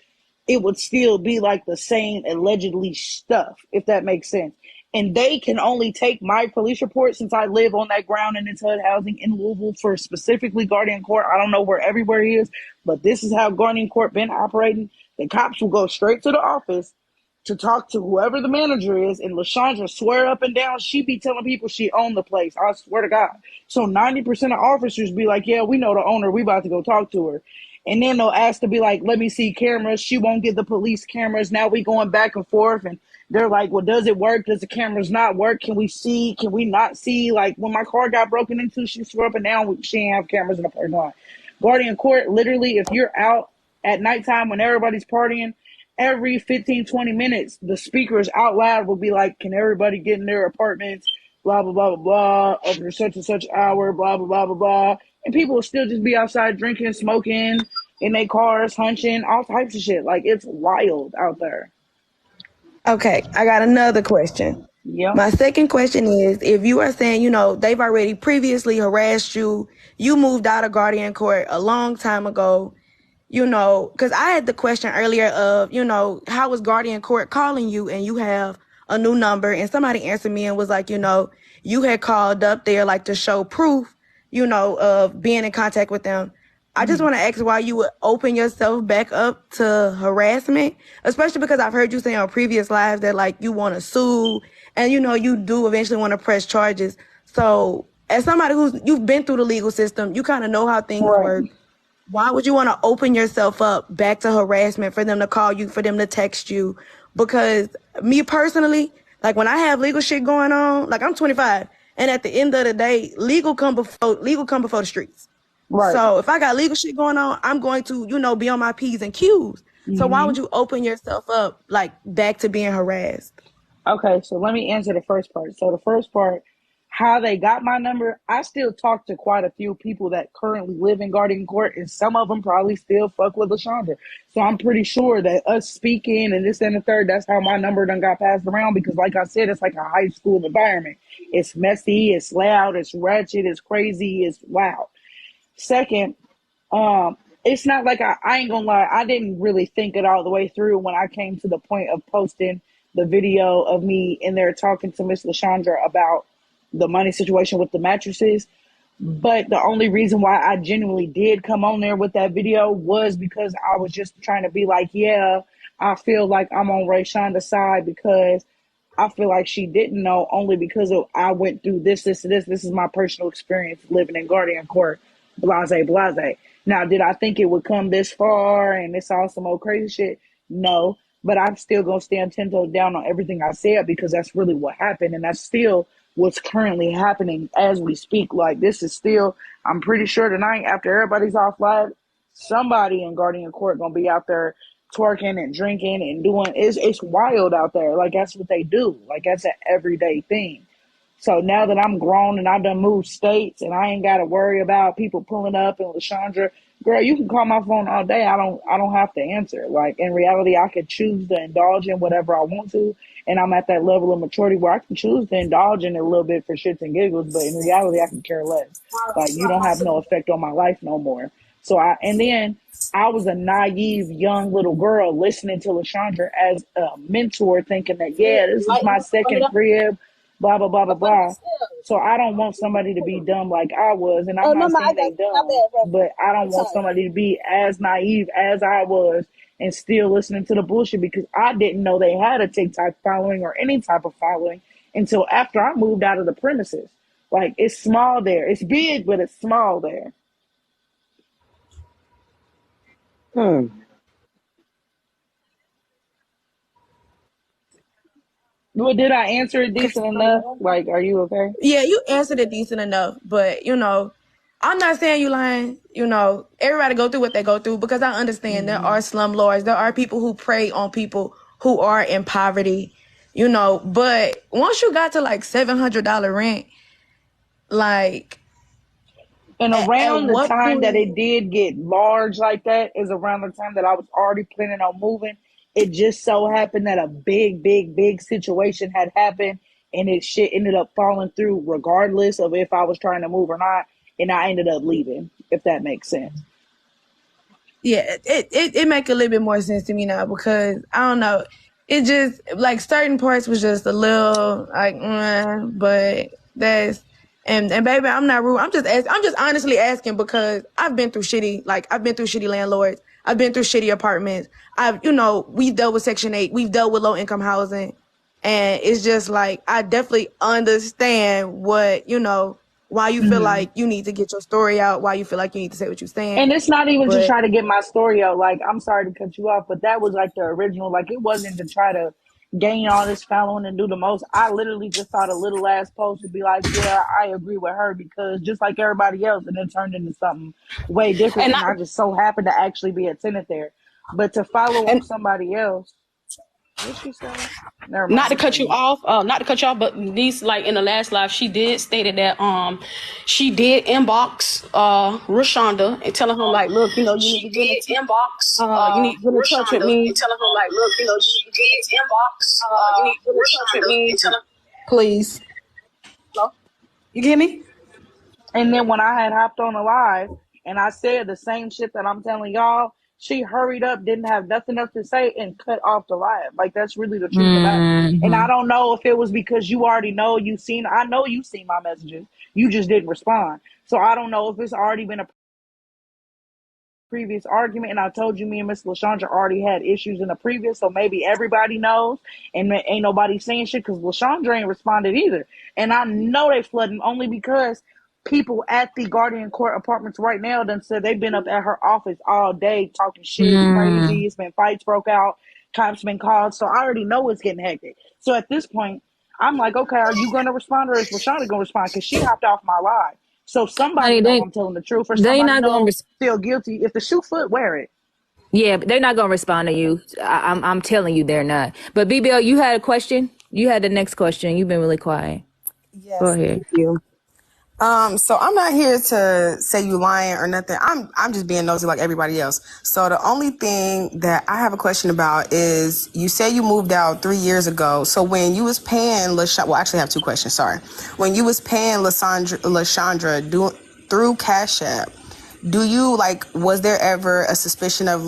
it would still be like the same allegedly stuff, if that makes sense. And they can only take my police report, since I live on that ground and it's HUD housing in Louisville, for specifically Guardian Court. I don't know where everywhere he is, but this is how Guardian Court been operating. The cops will go straight to the office to talk to whoever the manager is, and LaShondra swear up and down she be telling people she owned the place. I swear to God. So 90% of officers be like, yeah, we know the owner. We about to go talk to her. And then they'll ask to be like, let me see cameras. She won't get the police cameras. Now we going back and forth. And they're like, well, does it work? Does the cameras not work? Can we see? Can we not see? Like, when my car got broken into, she swore up and down she didn't have cameras in the parking lot. Guardian Court, literally, if you're out at nighttime when everybody's partying, every 15, 20 minutes, the speakers out loud will be like, can everybody get in their apartments? Blah, blah, blah, blah, blah, over such and such hour, blah, blah, blah, blah, blah. And people will still just be outside drinking, smoking, in their cars, hunching, all types of shit. Like, it's wild out there. Okay, I got another question. Yeah. My second question is, if you are saying, they've already previously harassed you, you moved out of Guardian Court a long time ago, because I had the question earlier of, how was Guardian Court calling you and you have a new number? And somebody answered me and was like, you had called up there like to show proof, of being in contact with them. I just want to ask why you would open yourself back up to harassment, especially because I've heard you say on previous lives that like you want to sue and, you do eventually want to press charges. So as somebody you've been through the legal system, you kind of know how things work. Why would you want to open yourself up back to harassment, for them to call you, for them to text you? Because me personally, like when I have legal shit going on, like I'm 25, and at the end of the day, legal come before the streets. Right. So if I got legal shit going on, I'm going to, be on my P's and Q's. So why would you open yourself up like back to being harassed? Okay, so let me answer the first part. So the first part, how they got my number, I still talk to quite a few people that currently live in Guardian Court, and some of them probably still fuck with LaShonda. So I'm pretty sure that us speaking and this and the third, that's how my number done got passed around, because like I said, it's like a high school environment. It's messy, it's loud, it's ratchet, it's crazy, it's loud. Second, it's not like I ain't gonna lie, I didn't really think it all the way through when I came to the point of posting the video of me in there talking to Miss LaShondra about the money situation with the mattresses. But the only reason why I genuinely did come on there with that video was because I was just trying to be like, yeah, I feel like I'm on Rayshonda's side, because I feel like she didn't know, only because I went through this. This is my personal experience living in Guardian Court, blase. Now, did I think it would come this far and it's all some old crazy shit? No, but I'm still going to stand 10 toes down on everything I said, because that's really what happened. And that's still what's currently happening as we speak. Like, this is still, I'm pretty sure tonight, after everybody's off live, somebody in Guardian Court going to be out there twerking and drinking and doing, it's wild out there. Like, that's what they do. Like, that's an everyday thing. So now that I'm grown and I done moved states and I ain't got to worry about people pulling up and LaShondra, girl, you can call my phone all day. I don't have to answer. Like, in reality, I could choose to indulge in whatever I want to. And I'm at that level of maturity where I can choose to indulge in it a little bit for shits and giggles. But in reality, I can care less. Like, you don't have no effect on my life no more. So then I was a naive young little girl listening to LaShondra as a mentor, thinking that, yeah, this is my second crib, blah, blah, blah, blah, blah. So I don't want somebody to be dumb like I was. And I'm not saying they dumb, but I don't want somebody to be as naive as I was and still listening to the bullshit, because I didn't know they had a TikTok following or any type of following until after I moved out of the premises. Like, it's small there. It's big, but it's small there. Well, did I answer it decent enough? Like, are you okay? Yeah, you answered it decent enough, but I'm not saying you lying. Everybody go through what they go through, because I understand there are slumlords, there are people who prey on people who are in poverty, but once you got to like $700 rent, like, and around the time that it did get large like that is around the time that I was already planning on moving. It just so happened that a big situation had happened, and shit ended up falling through regardless of if I was trying to move or not. And I ended up leaving, if that makes sense. Yeah, it make a little bit more sense to me now, because I don't know. It just, like, certain parts was just a little like, but that's, and baby, I'm not rude. I'm just honestly asking, because I've been through shitty landlords. I've been through shitty apartments. We've dealt with Section 8. We've dealt with low income housing. And it's just like, I definitely understand what, why you feel like you need to get your story out, why you feel like you need to say what you stand. And it's not even to try to get my story out. Like, I'm sorry to cut you off, but that was like the original. Like, it wasn't to try to gain all this following and do the most. I literally just thought a little ass post would be like, yeah, I agree with her, because just like everybody else, and then turned into something way different. And I just so happened to actually be a tenant there. But to follow up somebody else, what she say? Not to cut you off, but these, like, in the last live, she did stated that she did inbox Rashonda and telling her, like, look, you need to get in inbox. You need to get in touch with me. Telling her, like, look, you need to get in inbox. You need to get in touch with me. Please. Hello? You get me? And then when I had hopped on the live and I said the same shit that I'm telling y'all, she hurried up, didn't have nothing else to say, and cut off the live. Like, that's really the truth of that. And I don't know if it was because you already know I know you seen my messages. You just didn't respond. So I don't know if it's already been a previous argument, and I told you me and Miss LaShondra already had issues in the previous, so maybe everybody knows, and ain't nobody saying shit, because LaShondra ain't responded either. And I know they flooding only because people at the Guardian Court apartments right now done said they've been up at her office all day talking shit, crazy. It's been fights broke out, cops been called. So I already know it's getting hectic. So at this point, I'm like, okay, are you going to respond, or is LaShondra going to respond? Because she hopped off my live. So somebody Honey, know I'm telling the truth, or they somebody not gonna know feel guilty. If the shoe foot, wear it. yeah, but they're not gonna respond to you. I'm telling you, they're not. But BBL, you had a question. You had the next question. You've been really quiet. Go Yes, ahead. thank you. So I'm not here to say you lying or nothing. I'm just being nosy like everybody else. So the only thing that I have a question about is you say you moved out 3 years ago. So when you was paying LaShondra, well, actually I have two questions, sorry. When you was paying LaShondra through Cash App, do you was there ever a suspicion of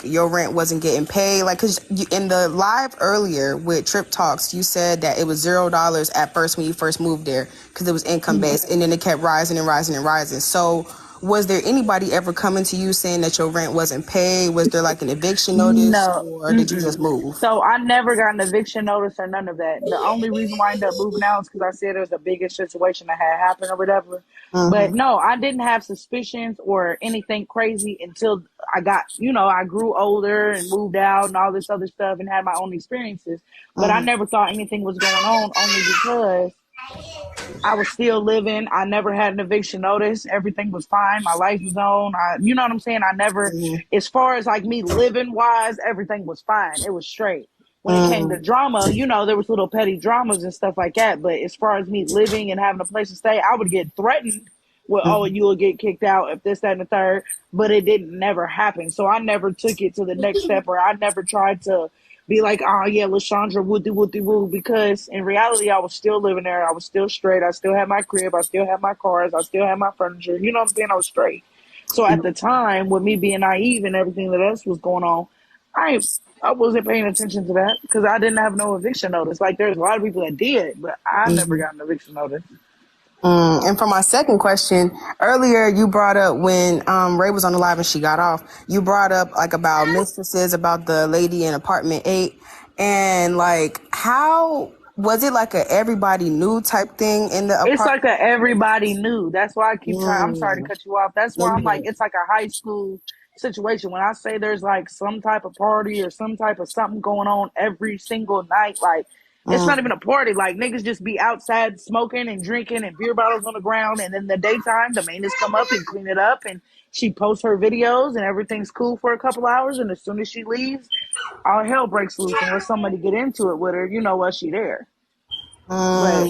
your rent wasn't getting paid? Cause in the live earlier with Trip Talks, you said that it was $0 at first when you first moved there because it was income based, and then it kept rising and rising and rising. So was there anybody ever coming to you saying that your rent wasn't paid? Was there an eviction notice, No. or did you just move? So I never got an eviction notice or none of that. The only reason why I ended up moving out is because I said it was the biggest situation that had happened or whatever. But no, I didn't have suspicions or anything crazy until I got, I grew older and moved out and all this other stuff and had my own experiences. But I never thought anything was going on, only because I was still living. I never had an eviction notice. Everything was fine. My life was on. You know what I'm saying? I never, as far as me living wise, everything was fine. It was straight. When it came to drama, there was little petty dramas and stuff like that. But as far as me living and having a place to stay, I would get threatened with, oh, you will get kicked out if this, that, and the third. But it didn't never happen. So I never took it to the next step, or I never tried to be like, oh yeah, LaShondra woo, because in reality, I was still living there. I was still straight. I still had my crib. I still had my cars. I still had my furniture. You know what I'm saying? I was straight. So at the time, with me being naive and everything that else was going on, I wasn't paying attention to that because I didn't have no eviction notice. There's a lot of people that did, but I never got an eviction notice. And for my second question, earlier you brought up when Ray was on the live and she got off, you brought up about mistresses, about the lady in apartment 8, and how was it a everybody knew type thing in the apartment? It's a everybody knew. That's why I keep trying. I'm sorry to cut you off. That's why I'm it's like a high school situation. When I say there's some type of party or some type of something going on every single night, it's not even a party. Niggas just be outside smoking and drinking and beer bottles on the ground. And in the daytime, the maintenance come up and clean it up. And she posts her videos and everything's cool for a couple hours. And as soon as she leaves, all hell breaks loose unless somebody get into it with her. She there. But